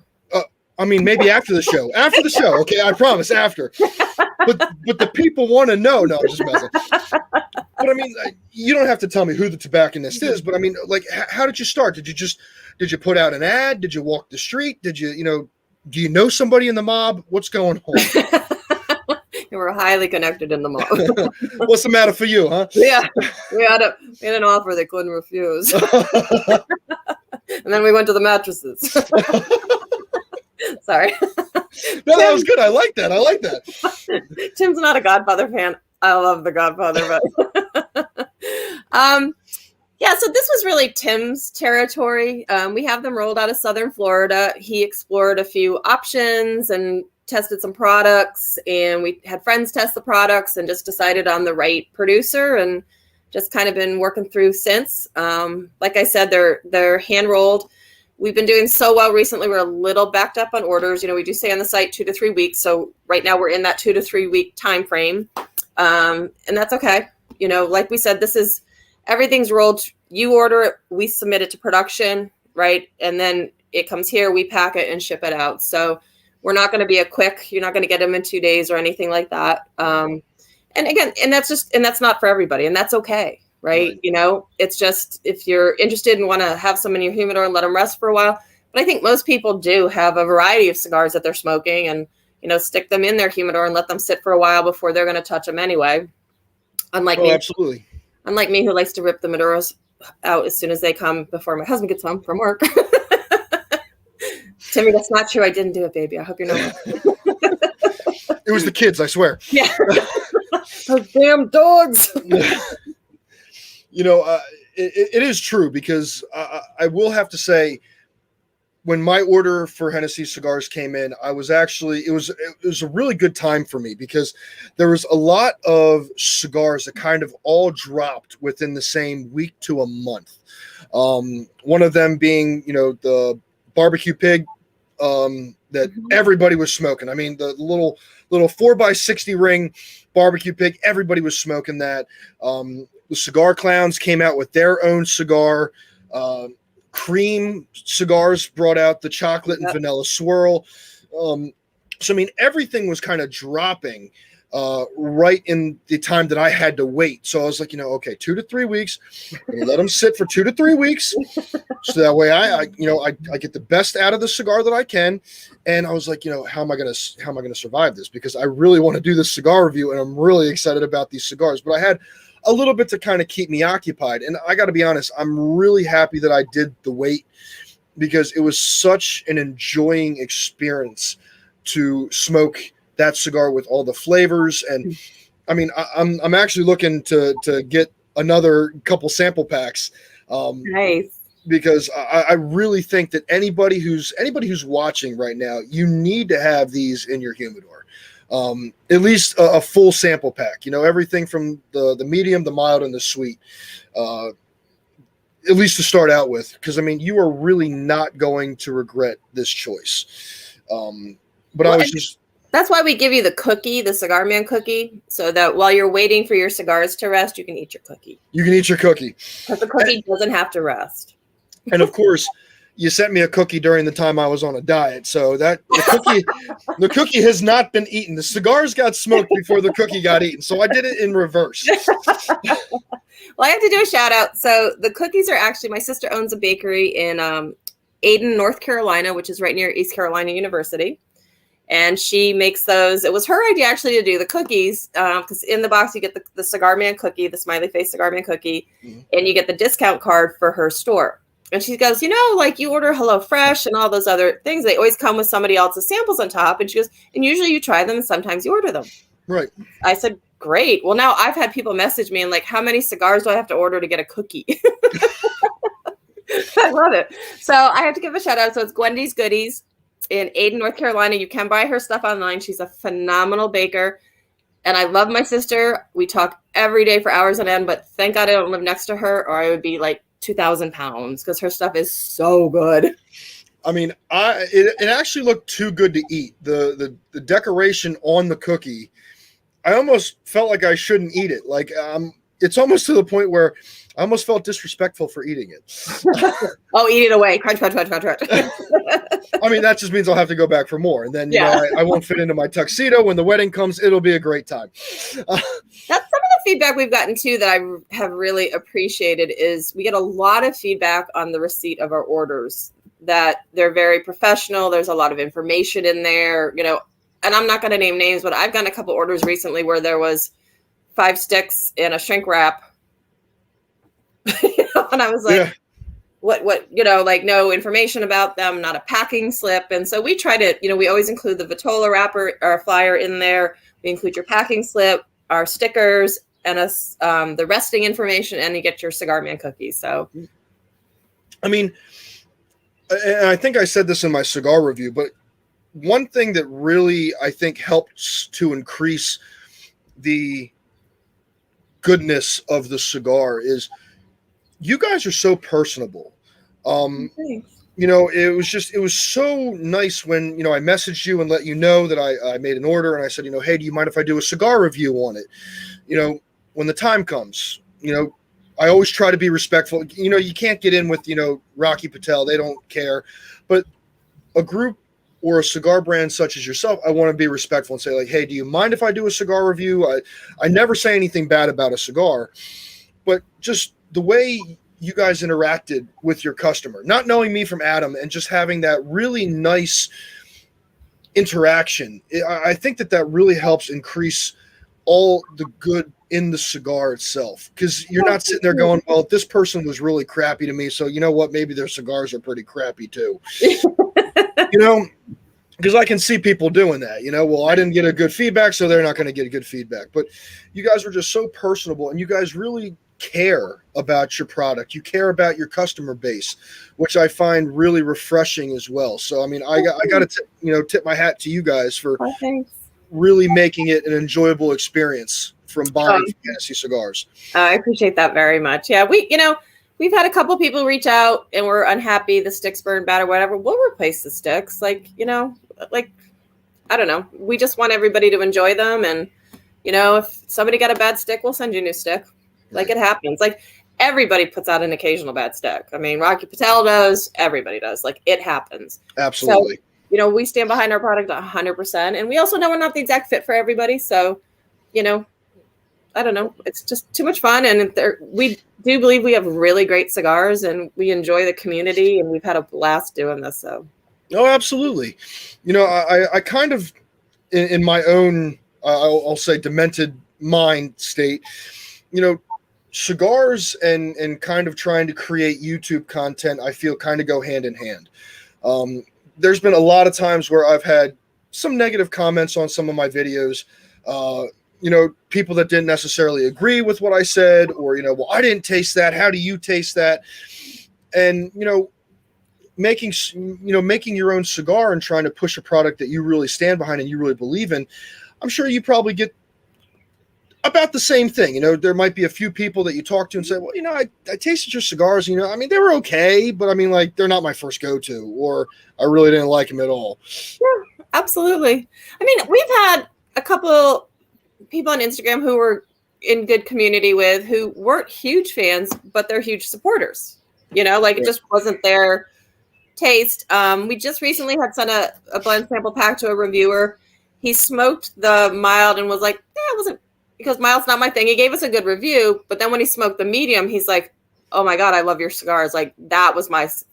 I mean, maybe after the show. After the show, okay, I promise. After, but the people want to know. No, I'm just messing. But I mean, you don't have to tell me who the tobacconist is. But I mean, like, how did you start? Did you put out an ad? Did you walk the street? Did you, do you know somebody in the mob? What's going on? You were highly connected in the mob. What's the matter for you, huh? Yeah, we had an offer they couldn't refuse, and then we went to the mattresses. Sorry. No, that was good. I like that. Tim's not a Godfather fan. I love The Godfather, but yeah. So this was really Tim's territory. We have them rolled out of Southern Florida. He explored a few options and tested some products, and we had friends test the products and just decided on the right producer, and just kind of been working through since. Like I said, they're hand rolled. We've been doing so well recently. We're a little backed up on orders. We do say on the site 2 to 3 weeks. So right now we're in that 2 to 3 week time frame. And that's okay. Like we said, everything's rolled. You order it, we submit it to production, right? And then it comes here, we pack it and ship it out. So we're not going to be you're not going to get them in 2 days or anything like that. And again, and that's not for everybody, and that's okay. Right. It's just, if you're interested and want to have some in your humidor and let them rest for a while. But I think most people do have a variety of cigars that they're smoking, and, stick them in their humidor and let them sit for a while before they're going to touch them anyway. Unlike me. Absolutely. Unlike me, who likes to rip the Maduros out as soon as they come before my husband gets home from work. Timmy, that's not true. I didn't do it, baby. I hope you know. It was the kids, I swear. Yeah. Those damn dogs. It is true, because I will have to say, when my order for Hennessy Cigars came in, I was actually, it was a really good time for me, because there was a lot of cigars that kind of all dropped within the same week to a month. One of them being, the barbecue pig that everybody was smoking. I mean, the little 4x60 ring barbecue pig, everybody was smoking that. The Cigar Clowns came out with their own cigar. Cream Cigars brought out the chocolate and vanilla swirl. So, I mean, everything was kind of dropping right in the time that I had to wait. So I was like, okay, 2 to 3 weeks. I'm gonna let them sit for 2 to 3 weeks, so that way I get the best out of the cigar that I can. And I was like, how am I gonna survive this? Because I really want to do this cigar review, and I'm really excited about these cigars. But I had a little bit to kind of keep me occupied. And I got to be honest, I'm really happy that I did the wait, because it was such an enjoying experience to smoke that cigar with all the flavors. And I mean, I'm actually looking to get another couple sample packs. Nice. Because I really think that anybody who's watching right now, you need to have these in your humidor. At least a full sample pack, everything from the medium, the mild, and the sweet, at least to start out with, because I mean, you are really not going to regret this choice. But I was just. That's why we give you the cookie, the Cigar Man cookie, so that while you're waiting for your cigars to rest, you can eat your cookie. You can eat your cookie. Because the cookie doesn't have to rest. And of course, you sent me a cookie during the time I was on a diet, so that the cookie has not been eaten. The cigars got smoked before the cookie got eaten, so I did it in reverse. Well, I have to do a shout out. So the cookies are actually, my sister owns a bakery in Ayden, North Carolina, which is right near East Carolina University. And she makes those. It was her idea actually to do the cookies, because in the box you get the Cigar Man cookie, the smiley face Cigar Man cookie, and you get the discount card for her store. And she goes, like you order HelloFresh and all those other things, they always come with somebody else's samples on top. And she goes, and usually you try them and sometimes you order them. Right. I said, great. Well, now I've had people message me and like, how many cigars do I have to order to get a cookie? I love it. So I have to give a shout out. So it's Gwendy's Goodies in Ayden, North Carolina. You can buy her stuff online. She's a phenomenal baker. And I love my sister. We talk every day for hours on end, but thank God I don't live next to her or I would be like 2,000 pounds because her stuff is so good. I mean, it actually looked too good to eat. The decoration on the cookie, I almost felt like I shouldn't eat it. Like, it's almost to the point where I almost felt disrespectful for eating it. Oh, eat it away. Crunch, crunch, crunch, crunch, crunch. I mean, that just means I'll have to go back for more. And then, I won't fit into my tuxedo. When the wedding comes, it'll be a great time. That's some of the feedback we've gotten, too, that I have really appreciated is we get a lot of feedback on the receipt of our orders, that they're very professional. There's a lot of information in there, and I'm not going to name names, but I've gotten a couple orders recently where there was 5 sticks in a shrink wrap. And I was like, what, like no information about them, not a packing slip. And so we try to, we always include the Vitola wrapper or flyer in there. We include your packing slip, our stickers, and the resting information, and you get your Cigar Man cookies. So, I mean, and I think I said this in my cigar review, but one thing that really, I think, helps to increase the goodness of the cigar is you guys are so personable. It was so nice when, I messaged you and let you know that I made an order and I said, hey, do you mind if I do a cigar review on it? When the time comes, I always try to be respectful. You can't get in with, Rocky Patel. They don't care. But a group or a cigar brand such as yourself, I want to be respectful and say like, hey, do you mind if I do a cigar review? I never say anything bad about a cigar, but just the way you guys interacted with your customer, not knowing me from Adam and just having that really nice interaction. I think that really helps increase all the good in the cigar itself, because you're not sitting there going, well, this person was really crappy to me, so you know what, maybe their cigars are pretty crappy too. Because I can see people doing that, well, I didn't get a good feedback, so they're not going to get a good feedback. But you guys were just so personable, and you guys really care about your product. You care about your customer base, which I find really refreshing as well. So, I mean, I got to tip my hat to you guys for really making it an enjoyable experience from buying Hennessy cigars. I appreciate that very much. Yeah, we've had a couple people reach out and we're unhappy the sticks burn bad or whatever. We'll replace the sticks. I don't know. We just want everybody to enjoy them. And, if somebody got a bad stick, we'll send you a new stick. Like, it happens. Like, everybody puts out an occasional bad stick. I mean, Rocky Patel does. Everybody does. Like, it happens. Absolutely. So, we stand behind our product 100%. And we also know we're not the exact fit for everybody. So, I don't know. It's just too much fun. And we do believe we have really great cigars and we enjoy the community. And we've had a blast doing this. So. Oh, absolutely. I kind of, in my own, I'll say, demented mind state, cigars and kind of trying to create YouTube content, I feel kind of go hand in hand. There's been a lot of times where I've had some negative comments on some of my videos, people that didn't necessarily agree with what I said, or, well, I didn't taste that. How do you taste that? And, making your own cigar and trying to push a product that you really stand behind and you really believe in, I'm sure you probably get about the same thing. There might be a few people that you talk to and say, well, I tasted your cigars, I mean, they were okay, but I mean, like, they're not my first go-to, or I really didn't like them at all. Yeah, absolutely. I mean, we've had a couple people on Instagram who were in good community with, who weren't huge fans, but they're huge supporters. Like, it just wasn't their taste. We just recently had sent a blend sample pack to a reviewer. He smoked the mild and was like, it wasn't, because mild's not my thing. He gave us a good review, but then when he smoked the medium, he's like, oh my God, I love your cigars. Like,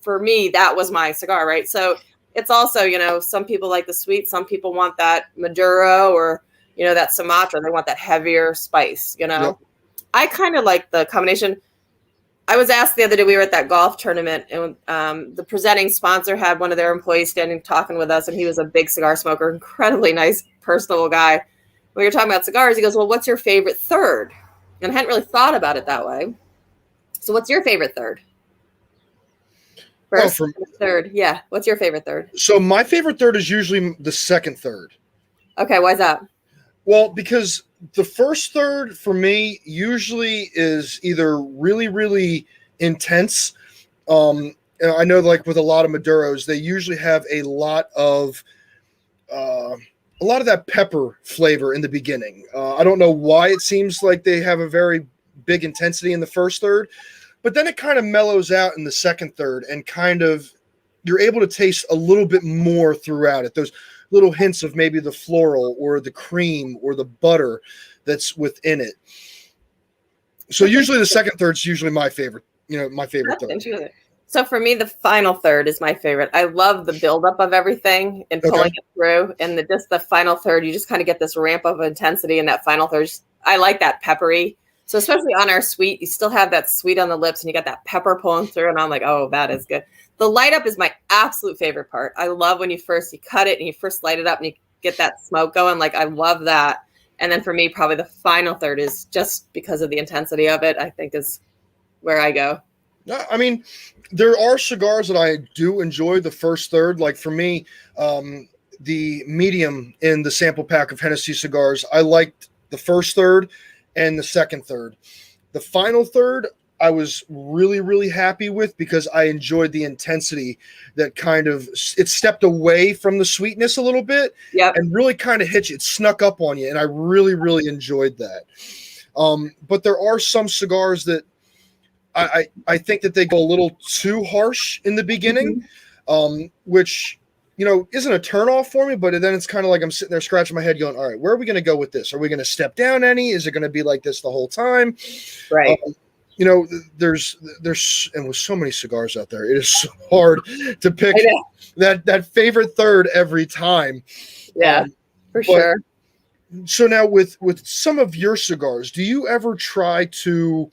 for me, that was my cigar, right? So it's also, some people like the sweet, some people want that Maduro or, that Sumatra. They want that heavier spice, Yep. I kind of like the combination. I was asked the other day, we were at that golf tournament, and the presenting sponsor had one of their employees standing talking with us, and he was a big cigar smoker, incredibly nice, personable guy. We were talking about cigars. He goes, well, what's your favorite third? And I hadn't really thought about it that way. So what's your favorite third? First, third. Yeah. What's your favorite third? So my favorite third is usually the second third. Okay. Why is that? Well, because the first third for me usually is either really, really intense. I know, like with a lot of Maduros, they usually have a lot of that pepper flavor in the beginning. I don't know why it seems like they have a very big intensity in the first third, but then it kind of mellows out in the second third, and kind of you're able to taste a little bit more throughout it. Those little hints of maybe the floral or the cream or the butter that's within it. So usually the second third is usually my favorite, my favorite third. So for me, the final third is my favorite. I love the buildup of everything and pulling it through, and just the final third, you just kind of get this ramp of intensity in that final third. I like that peppery. So especially on our sweet, you still have that sweet on the lips, and you got that pepper pulling through, and I'm like, oh, that is good. The light up is my absolute favorite part. I love when you cut it and you first light it up and you get that smoke going. Like, I love that. And then for me, probably the final third is just because of the intensity of it, I think is where I go. I mean, there are cigars that I do enjoy the first third. Like for me, the medium in the sample pack of Hennessy Cigars, I liked the first third and the second third. The final third, I was really, really happy with, because I enjoyed the intensity that kind of, it stepped away from the sweetness a little bit, and really kind of hit you. It snuck up on you, and I really, really enjoyed that. But there are some cigars that I think that they go a little too harsh in the beginning, which, isn't a turnoff for me, but then it's kind of like I'm sitting there scratching my head going, all right, where are we going to go with this? Are we going to step down any? Is it going to be like this the whole time? Right. There's and with so many cigars out there, it is so hard to pick that favorite third every time. Yeah, for sure. So now with some of your cigars, do you ever try to,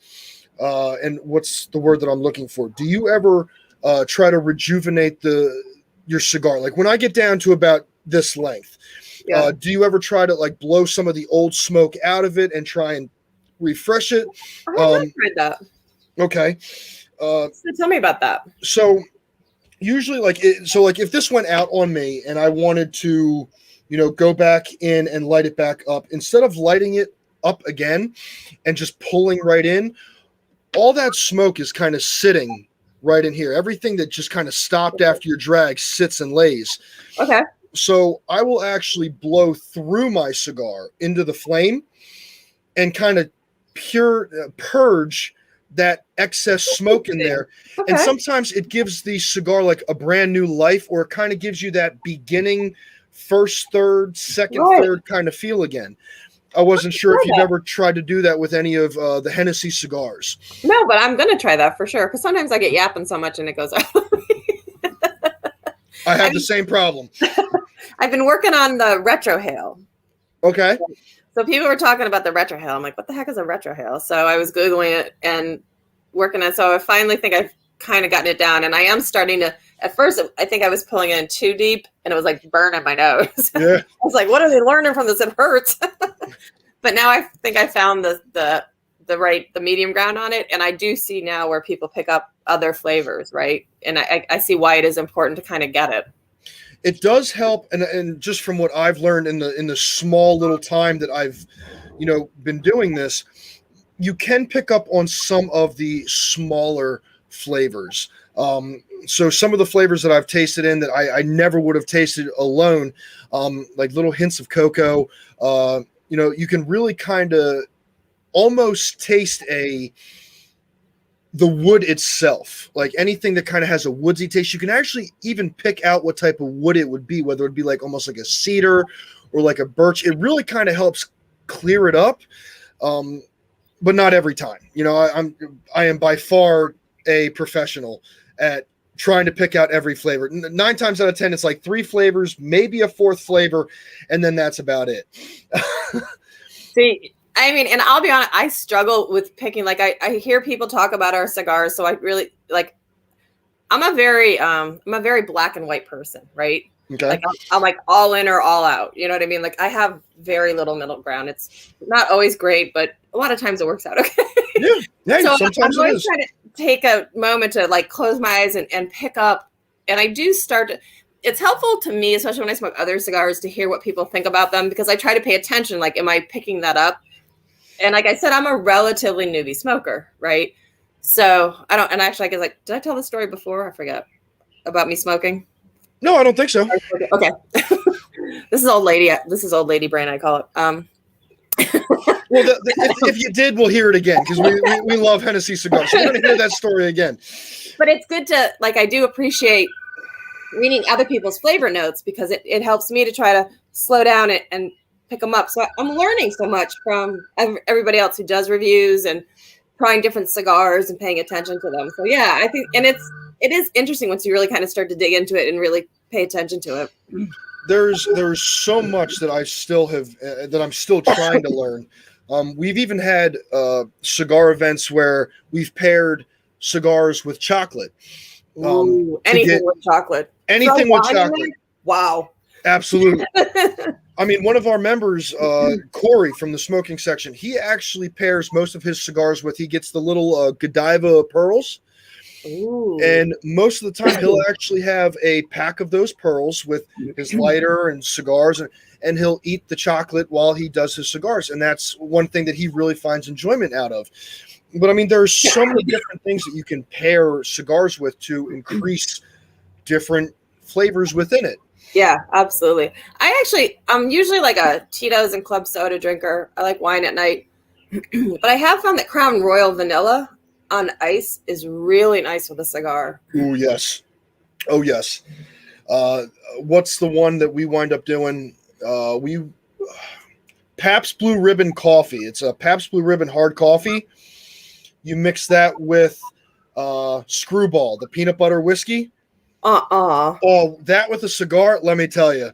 and what's the word that I'm looking for? Do you ever try to rejuvenate your cigar? Like when I get down to about this length, do you ever try to like blow some of the old smoke out of it and try and refresh it? I haven't tried that. Okay. So tell me about that. So usually if this went out on me and I wanted to, go back in and light it back up, instead of lighting it up again and just pulling right in, all that smoke is kind of sitting right in here. Everything that just kind of stopped after your drag sits and lays. Okay. So I will actually blow through my cigar into the flame and kind of purge that excess smoke in there. Okay. And sometimes it gives the cigar like a brand new life, or it kind of gives you that beginning first third, second third kind of feel again. I wasn't sure if you've ever tried to do that with any of the Hennessy cigars. No, but I'm going to try that for sure, because sometimes I get yapping so much and it goes out. I have the same problem. I've been working on the retrohale. Okay. So people were talking about the retrohale. I'm like, what the heck is a retrohale? So I was Googling it and working on it. So I finally think I've kind of gotten it down. And I am starting to, at first, I think I was pulling in too deep and it was like burning my nose. Yeah. I was like, what are they learning from this? It hurts. But now I think I found the medium ground on it. And I do see now where people pick up other flavors, right? And I see why it is important to kind of get it. It does help, and just from what I've learned in the small little time that I've, been doing this, you can pick up on some of the smaller flavors. So some of the flavors that I've tasted in that I never would have tasted alone, like little hints of cocoa. You can really kind of almost taste the wood itself, like anything that kind of has a woodsy taste. You can actually even pick out what type of wood it would be, whether it be like almost like a cedar or like a birch. It really kind of helps clear it up, but not every time. I am by far a professional at trying to pick out every flavor. 9 times out of 10, it's like 3 flavors, maybe a 4th flavor, and then that's about it. See, I mean, and I'll be honest, I struggle with picking. Like, I hear people talk about our cigars, so I really like. I'm a very black and white person, right? Okay. Like I'm like all in or all out. You know what I mean? Like I have very little middle ground. It's not always great, but a lot of times it works out okay. Yeah. So Sometimes I'm always trying to take a moment to like close my eyes and pick up. And I do start to. It's helpful to me, especially when I smoke other cigars, to hear what people think about them, because I try to pay attention. Like, am I picking that up? And like I said, I'm a relatively newbie smoker, right? So I don't. And actually, I guess, like, did I tell the story before? I forget about me smoking. No, I don't think so. Okay. This is old lady brain, I call it. Well, if you did, we'll hear it again, because we love Hennessy Cigars. So we're going to hear that story again. But it's good to, like, I do appreciate reading other people's flavor notes, because it helps me to try to slow down and pick them up. So I'm learning so much from everybody else who does reviews and trying different cigars and paying attention to them. So yeah, I think, and it is interesting once you really kind of start to dig into it and really pay attention to it. There's so much that I still have that I'm still trying to learn. We've even had cigar events where we've paired cigars with chocolate. Anything with chocolate. Anything with chocolate. Wow. Absolutely. I mean, one of our members, Corey from the smoking section, he actually pairs most of his cigars with, he gets the little Godiva pearls. Ooh. And most of the time he'll actually have a pack of those pearls with his lighter and cigars, and he'll eat the chocolate while he does his cigars. And that's one thing that he really finds enjoyment out of. But I mean, there's so many different things that you can pair cigars with to increase different flavors within it. Yeah, absolutely. I'm usually like a Tito's and club soda drinker. I like wine at night. But I have found that Crown Royal Vanilla on ice is really nice with a cigar. Oh, yes. Oh, yes. What's the one that we wind up doing? Pabst Blue Ribbon coffee. It's a Pabst Blue Ribbon hard coffee. You mix that with Screwball, the peanut butter whiskey. Oh, that with a cigar, let me tell you.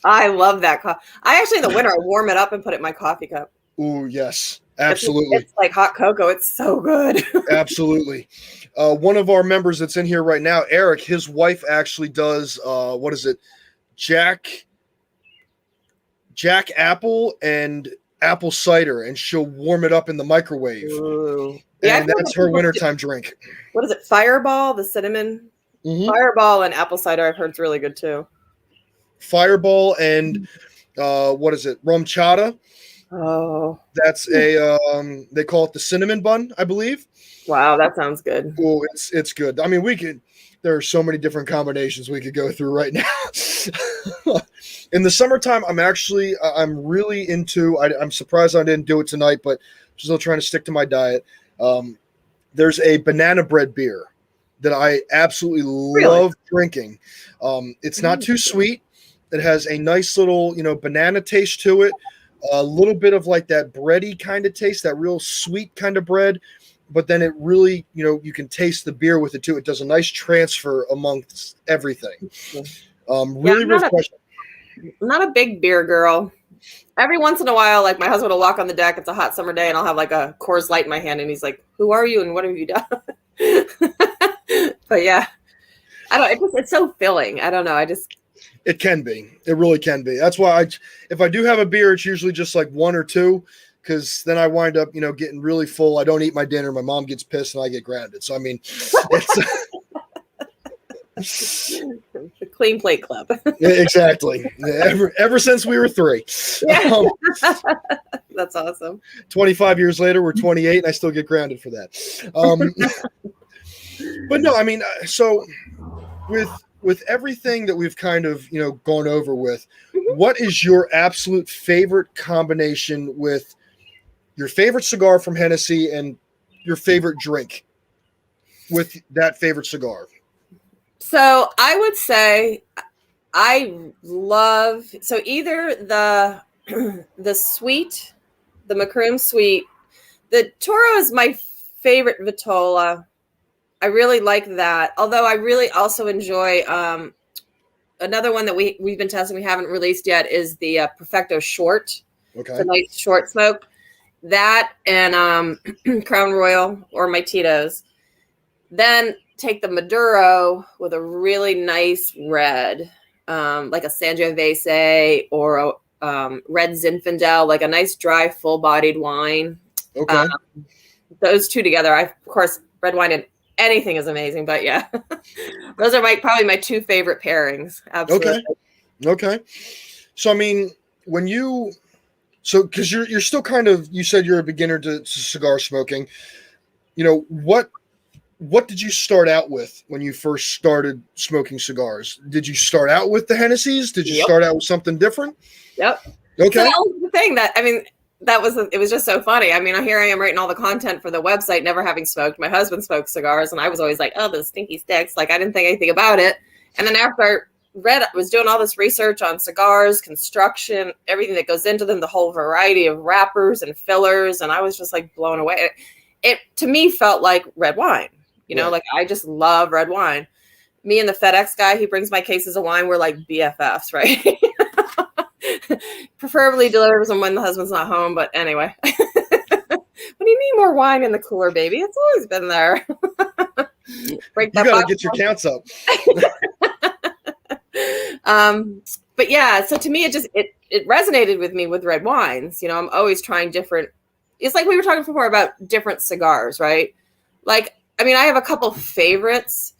I love that. I actually, in the winter, I warm it up and put it in my coffee cup. Oh, yes. Absolutely. It's like hot cocoa. It's so good. Absolutely. One of our members that's in here right now, Eric, his wife actually does, what is it? Jack Apple and apple cider, and she'll warm it up in the microwave. Ooh. And that's her wintertime drink. What is it? Fireball, the cinnamon? Mm-hmm. Fireball and apple cider, I've heard, it's really good too. Fireball and what is it? Rum chata. Oh, that's they call it the cinnamon bun, I believe. Wow, that sounds good. Oh, it's good. I mean, there are so many different combinations we could go through right now. In the summertime, I'm really into, I'm surprised I didn't do it tonight, but I'm still trying to stick to my diet. There's a banana bread beer that I absolutely love drinking. It's not too sweet. It has a nice little, banana taste to it. A little bit of like that bready kind of taste, that real sweet kind of bread. But then it really, you can taste the beer with it too. It does a nice transfer amongst everything. Really refreshing. I'm not a big beer girl. Every once in a while, like my husband will walk on the deck. It's a hot summer day, and I'll have like a Coors Light in my hand, and he's like, "Who are you, and what have you done?" But yeah, I don't. It's so filling. I don't know. It can be. It really can be. That's why if I do have a beer, it's usually just like 1 or 2, because then I wind up, getting really full. I don't eat my dinner. My mom gets pissed, and I get grounded. So I mean, it's the Clean Plate Club. Yeah, exactly. Ever since we were 3. Yeah. That's awesome. 25 years later, we're 28, and I still get grounded for that. But no, I mean, so with everything that we've kind of gone over with, what is your absolute favorite combination with your favorite cigar from Hennessy and your favorite drink with that favorite cigar? So I would say I love either the sweet, the Macroom sweet. The Toro is my favorite Vitola. I really like that. Although I really also enjoy another one that we've been testing, we haven't released yet, is the Perfecto Short. Okay. It's a nice short smoke. That and Crown Royal or my Tito's. Then take the Maduro with a really nice red, like a Sangiovese or a red Zinfandel, like a nice dry, full-bodied wine. Okay. Those two together, of course, red wine and anything is amazing, but yeah, those are probably my 2 favorite pairings. Absolutely. Okay. So I mean, because you're still kind of, you said you're a beginner to cigar smoking. What did you start out with when you first started smoking cigars? Did you start out with the Hennessy's? Did you start out with something different? Yep. Okay. So that was the thing it was just so funny. I mean, here I am writing all the content for the website, never having smoked. My husband smoked cigars, and I was always like, oh, those stinky sticks. Like, I didn't think anything about it. And then after I was doing all this research on cigars, construction, everything that goes into them, the whole variety of wrappers and fillers, and I was just like blown away. It to me felt like red wine. Right. Like I just love red wine. Me and the FedEx guy, he brings my cases of wine. We're like BFFs, right? Preferably delivers them when the husband's not home. But anyway, what do you mean more wine in the cooler, baby? It's always been there. You got to get your counts up. But yeah, so to me, it resonated with me with red wines. I'm always trying different. It's like we were talking before about different cigars, right? Like, I mean, I have a couple favorites,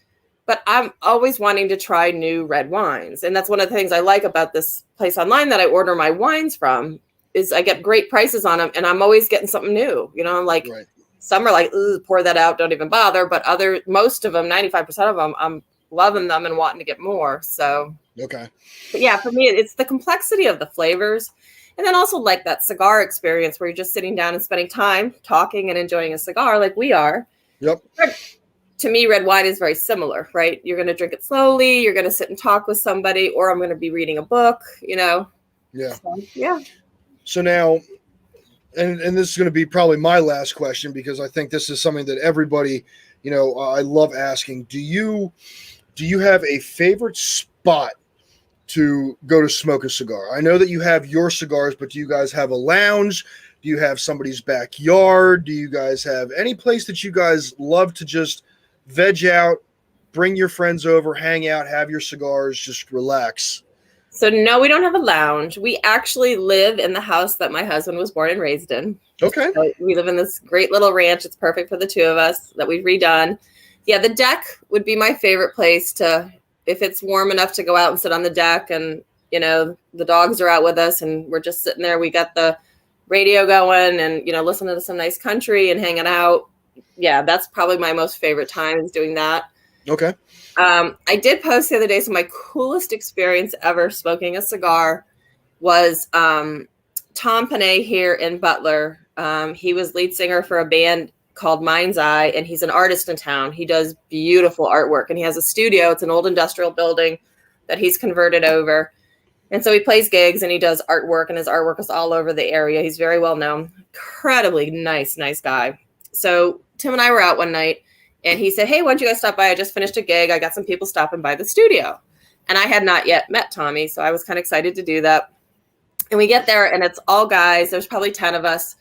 but I'm always wanting to try new red wines. And that's one of the things I like about this place online that I order my wines from is I get great prices on them, and I'm always getting something new. Like right. Some are like, ooh, pour that out, don't even bother. But most of them, 95% of them, I'm loving them and wanting to get more. So, okay. But yeah, for me, it's the complexity of the flavors. And then also like that cigar experience where you're just sitting down and spending time talking and enjoying a cigar like we are. Yep. To me, red wine is very similar, right? You're going to drink it slowly. You're going to sit and talk with somebody, or I'm going to be reading a book, Yeah. So, yeah. So now, and this is going to be probably my last question, because I think this is something that everybody, I love asking. Do you have a favorite spot to go to smoke a cigar? I know that you have your cigars, but do you guys have a lounge? Do you have somebody's backyard? Do you guys have any place that you guys love to just veg out, bring your friends over, hang out, have your cigars, just relax? So no, we don't have a lounge. We actually live in the house that my husband was born and raised in. Okay. So we live in this great little ranch. It's perfect for the 2 of us that we've redone. Yeah, the deck would be my favorite place to, if it's warm enough to go out and sit on the deck, and, the dogs are out with us and we're just sitting there. We got the radio going and, listening to some nice country and hanging out. Yeah, that's probably my most favorite time is doing that. Okay. I did post the other day, so my coolest experience ever smoking a cigar was Tom Panay here in Butler. He was lead singer for a band called Mind's Eye, and he's an artist in town. He does beautiful artwork, and he has a studio. It's an old industrial building that he's converted over. And so he plays gigs and he does artwork, and his artwork is all over the area. He's very well known, incredibly nice guy. So Tim and I were out one night, and he said, hey, why don't you guys stop by? I just finished a gig. I got some people stopping by the studio. And I had not yet met Tommy, so I was kind of excited to do that. And we get there, and it's all guys. There's probably 10 of us.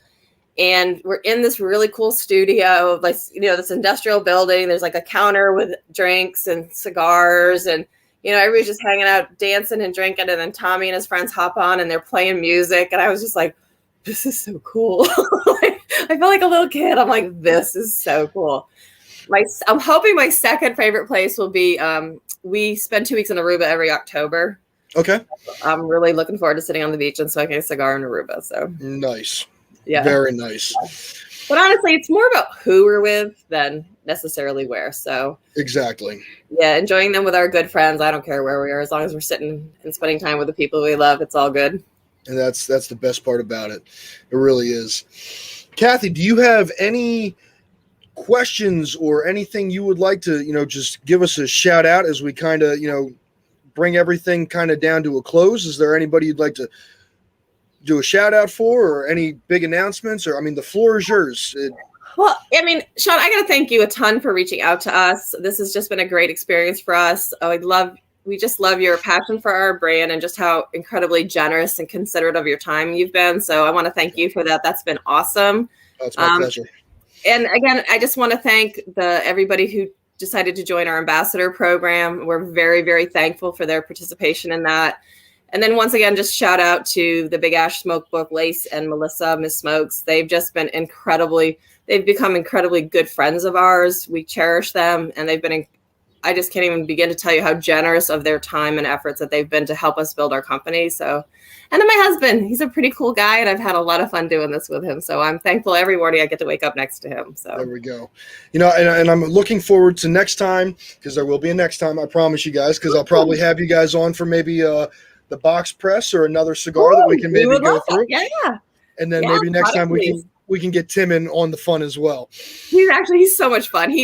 And we're in this really cool studio, like, this industrial building. There's like a counter with drinks and cigars, and everybody's just hanging out, dancing and drinking. And then Tommy and his friends hop on and they're playing music. And I was just like, this is so cool. I feel like a little kid. I'm like, this is so cool. I'm hoping my second favorite place will be we spend 2 weeks in Aruba every October. Okay. I'm really looking forward to sitting on the beach and smoking a cigar in Aruba. So nice. Yeah. Very nice. But honestly, it's more about who we're with than necessarily where. So exactly. Yeah, enjoying them with our good friends. I don't care where we are, as long as we're sitting and spending time with the people we love. It's all good. And that's the best part about it. It really is. Kathy, do you have any questions or anything you would like to, just give us a shout out as we kind of, bring everything kind of down to a close? Is there anybody you'd like to do a shout out for, or any big announcements? Or, the floor is yours. Well, Sean, I got to thank you a ton for reaching out to us. This has just been a great experience for us. We just love your passion for our brand and just how incredibly generous and considerate of your time you've been. So I want to thank you for that. That's been awesome. That's my pleasure. And again, I just want to thank everybody who decided to join our ambassador program. We're very, very thankful for their participation in that. And then once again, just shout out to the Big Ash Smoke Book, Lace and Melissa, Miss Smokes. They've just been they've become incredibly good friends of ours. We cherish them, and I just can't even begin to tell you how generous of their time and efforts that they've been to help us build our company. So, and then my husband, he's a pretty cool guy, and I've had a lot of fun doing this with him. So I'm thankful every morning I get to wake up next to him. So there we go. And I'm looking forward to next time, because there will be a next time, I promise you guys, because I'll probably have you guys on for maybe the box press or another cigar that we can maybe go through. Yeah. And then maybe next time we can get Tim in on the fun as well. He's so much fun.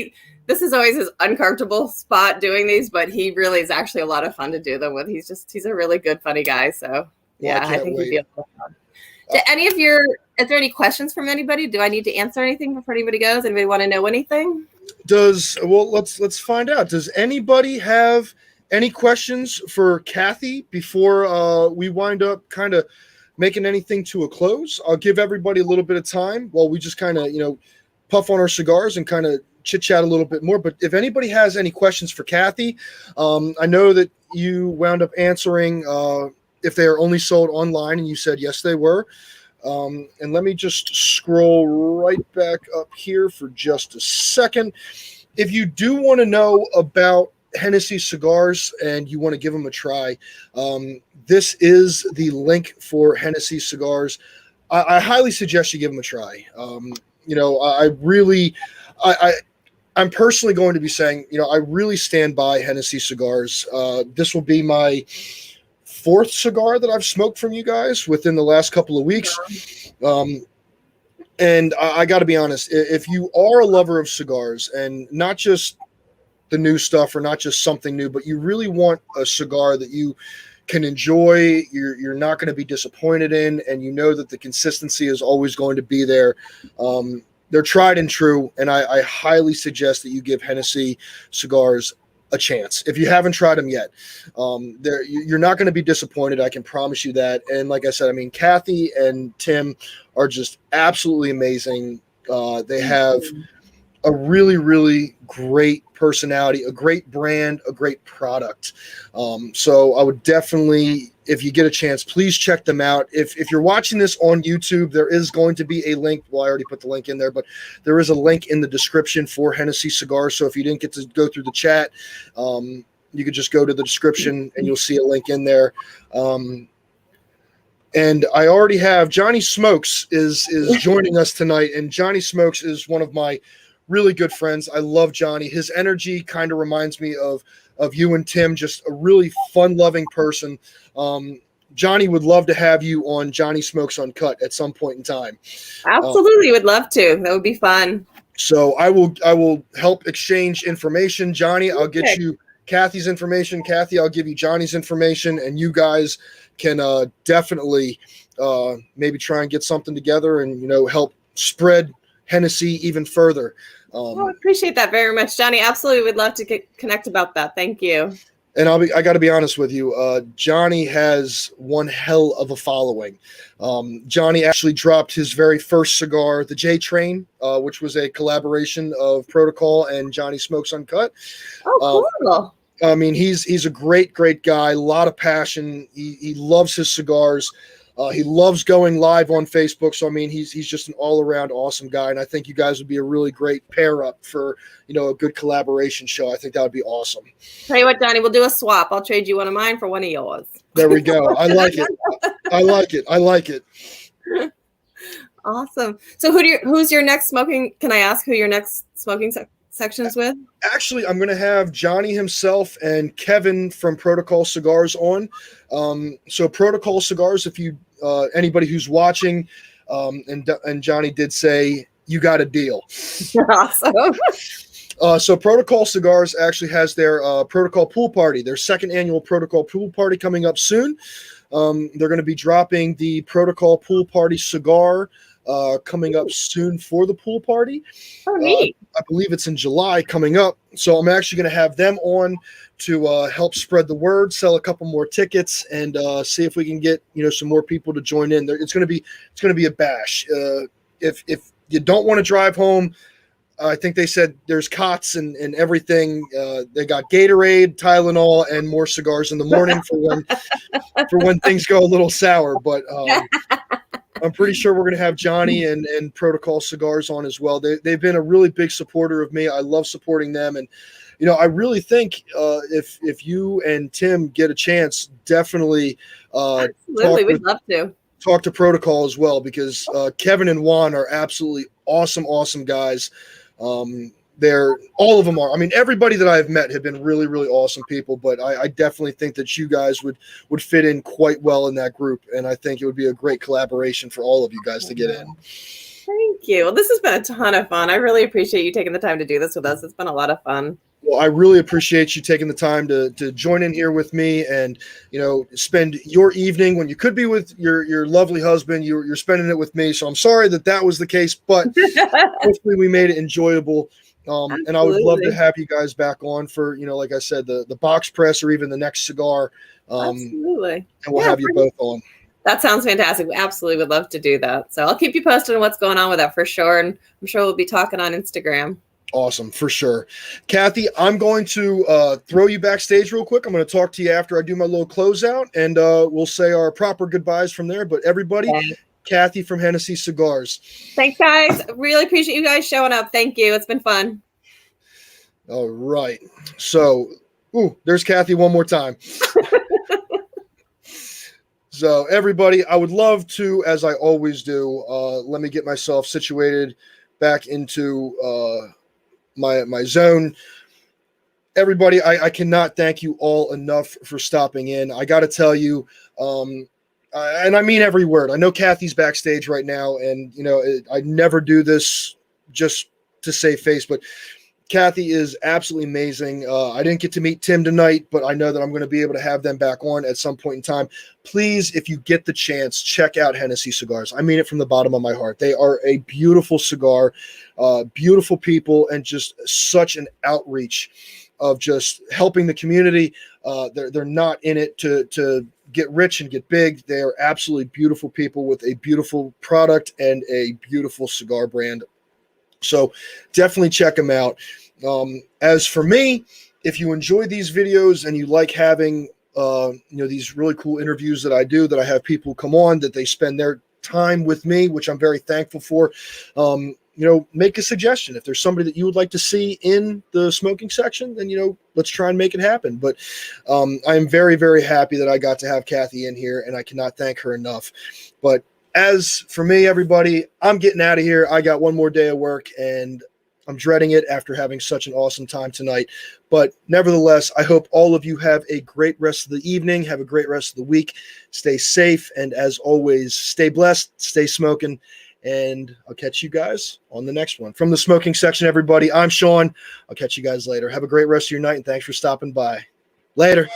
This is always his uncomfortable spot doing these, but he really is actually a lot of fun to do them with. He's a really good, funny guy. So yeah, I think he'd be a lot of fun. Is there any questions from anybody? Do I need to answer anything before anybody goes? Anybody want to know anything? Let's find out. Does anybody have any questions for Kathy before we wind up kind of making anything to a close? I'll give everybody a little bit of time while we just kind of, puff on our cigars and kind of chit chat a little bit more. But if anybody has any questions for Kathy, I know that you wound up answering if they are only sold online, and you said yes, they were. And let me just scroll right back up here for just a second. If you do want to know about Hennessy Cigars and you want to give them a try, this is the link for Hennessy Cigars. I highly suggest you give them a try. I'm personally going to be saying, I really stand by Hennessy Cigars. This will be my 4th cigar that I've smoked from you guys within the last couple of weeks. And I got to be honest, if you are a lover of cigars, and not just the new stuff or not just something new, but you really want a cigar that you can enjoy, you're not going to be disappointed in, and you know that the consistency is always going to be there. They're tried and true, and I highly suggest that you give Hennessy Cigars a chance. If you haven't tried them yet, you're not going to be disappointed. I can promise you that. And like I said, Kathy and Tim are just absolutely amazing. They have a really, really great personality, a great brand, a great product. So I would definitely, if you get a chance, please check them out. If you're watching this on YouTube, there is going to be a link. Well, I already put the link in there, but there is a link in the description for Hennessy Cigars. So if you didn't get to go through the chat, you could just go to the description and you'll see a link in there. And I already have Johnny Smokes is joining us tonight, and Johnny Smokes is one of my really good friends. I love Johnny. His energy kind of reminds me of you and Tim, just a really fun-loving person. Johnny would love to have you on Johnny Smokes Uncut at some point in time. Absolutely, would love to. That would be fun. So I will help exchange information. Johnny, I'll get you Kathy's information. Kathy, I'll give you Johnny's information, and you guys can definitely maybe try and get something together and help spread Hennessy even further. I appreciate that very much, Johnny. Absolutely would love to connect about that. Thank you. And I got to be honest with you, Johnny has one hell of a following. Johnny actually dropped his very first cigar, the J Train, which was a collaboration of Protocol and Johnny Smokes Uncut. Oh, cool. He's a great guy, a lot of passion. He loves his cigars. He loves going live on Facebook. So, I mean, he's just an all around awesome guy. And I think you guys would be a really great pair up for, a good collaboration show. I think that would be awesome. Tell you what, Johnny, we'll do a swap. I'll trade you one of mine for one of yours. There we go. I like it. I like it. I like it. Awesome. So who's your next smoking? Can I ask who your next smoking section's with? Actually, I'm going to have Johnny himself and Kevin from Protocol Cigars on. So Protocol Cigars, if you anybody who's watching, and Johnny did say you got a deal. Awesome. So Protocol Cigars actually has their Protocol Pool Party, their second annual Protocol Pool Party coming up soon. They're going to be dropping the Protocol Pool Party cigar coming up soon for the pool party. Oh, neat. I believe it's in July coming up. So I'm actually going to have them on to help spread the word, sell a couple more tickets, and see if we can get some more people to join in. It's going to be a bash. If you don't want to drive home, I think they said there's cots and everything. They got Gatorade, Tylenol, and more cigars in the morning for when things go a little sour. But I'm pretty sure we're going to have Johnny and Protocol Cigars on as well. They've been a really big supporter of me. I love supporting them. And, I really think if you and Tim get a chance, definitely absolutely, we'd love to. Talk to Protocol as well, because Kevin and Juan are absolutely awesome guys. All of them are. I mean, everybody that I've met have been really, really awesome people, but I definitely think that you guys would fit in quite well in that group. And I think it would be a great collaboration for all of you guys to get in. Thank you. Well, this has been a ton of fun. I really appreciate you taking the time to do this with us. It's been a lot of fun. Well, I really appreciate you taking the time to join in here with me and, spend your evening when you could be with your lovely husband. You're spending it with me. So I'm sorry that was the case, but hopefully we made it enjoyable. And I would love to have you guys back on for, like I said, the box press or even the next cigar. Absolutely. And we'll have you both on. That sounds fantastic. We absolutely would love to do that. So I'll keep you posted on what's going on with that for sure. And I'm sure we'll be talking on Instagram. Awesome, for sure. Kathy, I'm going to throw you backstage real quick. I'm going to talk to you after I do my little closeout, and we'll say our proper goodbyes from there. But everybody, Kathy from Hennessy Cigars. Thanks, guys. Really appreciate you guys showing up. Thank you. It's been fun. All right. So, there's Kathy one more time. So, everybody, I would love to, as I always do, let me get myself situated back into my zone. Everybody, I cannot thank you all enough for stopping in. I got to tell you, and I mean every word. I know Kathy's backstage right now, and I never do this just to save face, but Kathy is absolutely amazing. I didn't get to meet Tim tonight, but I know that I'm going to be able to have them back on at some point in time. Please, if you get the chance, check out Hennessy Cigars. I mean it from the bottom of my heart. They are a beautiful cigar, beautiful people, and just such an outreach of just helping the community. They're not in it to get rich and get big. They are absolutely beautiful people with a beautiful product and a beautiful cigar brand. So definitely check them out. As for me, if you enjoy these videos and you like having these really cool interviews that I do, that I have people come on, that they spend their time with me, which I'm very thankful for, make a suggestion. If there's somebody that you would like to see in the smoking section, then, let's try and make it happen. But I am very, very happy that I got to have Kathy in here, and I cannot thank her enough. But as for me, everybody, I'm getting out of here. I got one more day of work, and I'm dreading it after having such an awesome time tonight. But nevertheless, I hope all of you have a great rest of the evening. Have a great rest of the week. Stay safe. And as always, stay blessed, stay smoking. And I'll catch you guys on the next one. From the smoking section, everybody, I'm Sean. I'll catch you guys later. Have a great rest of your night, and thanks for stopping by. Later.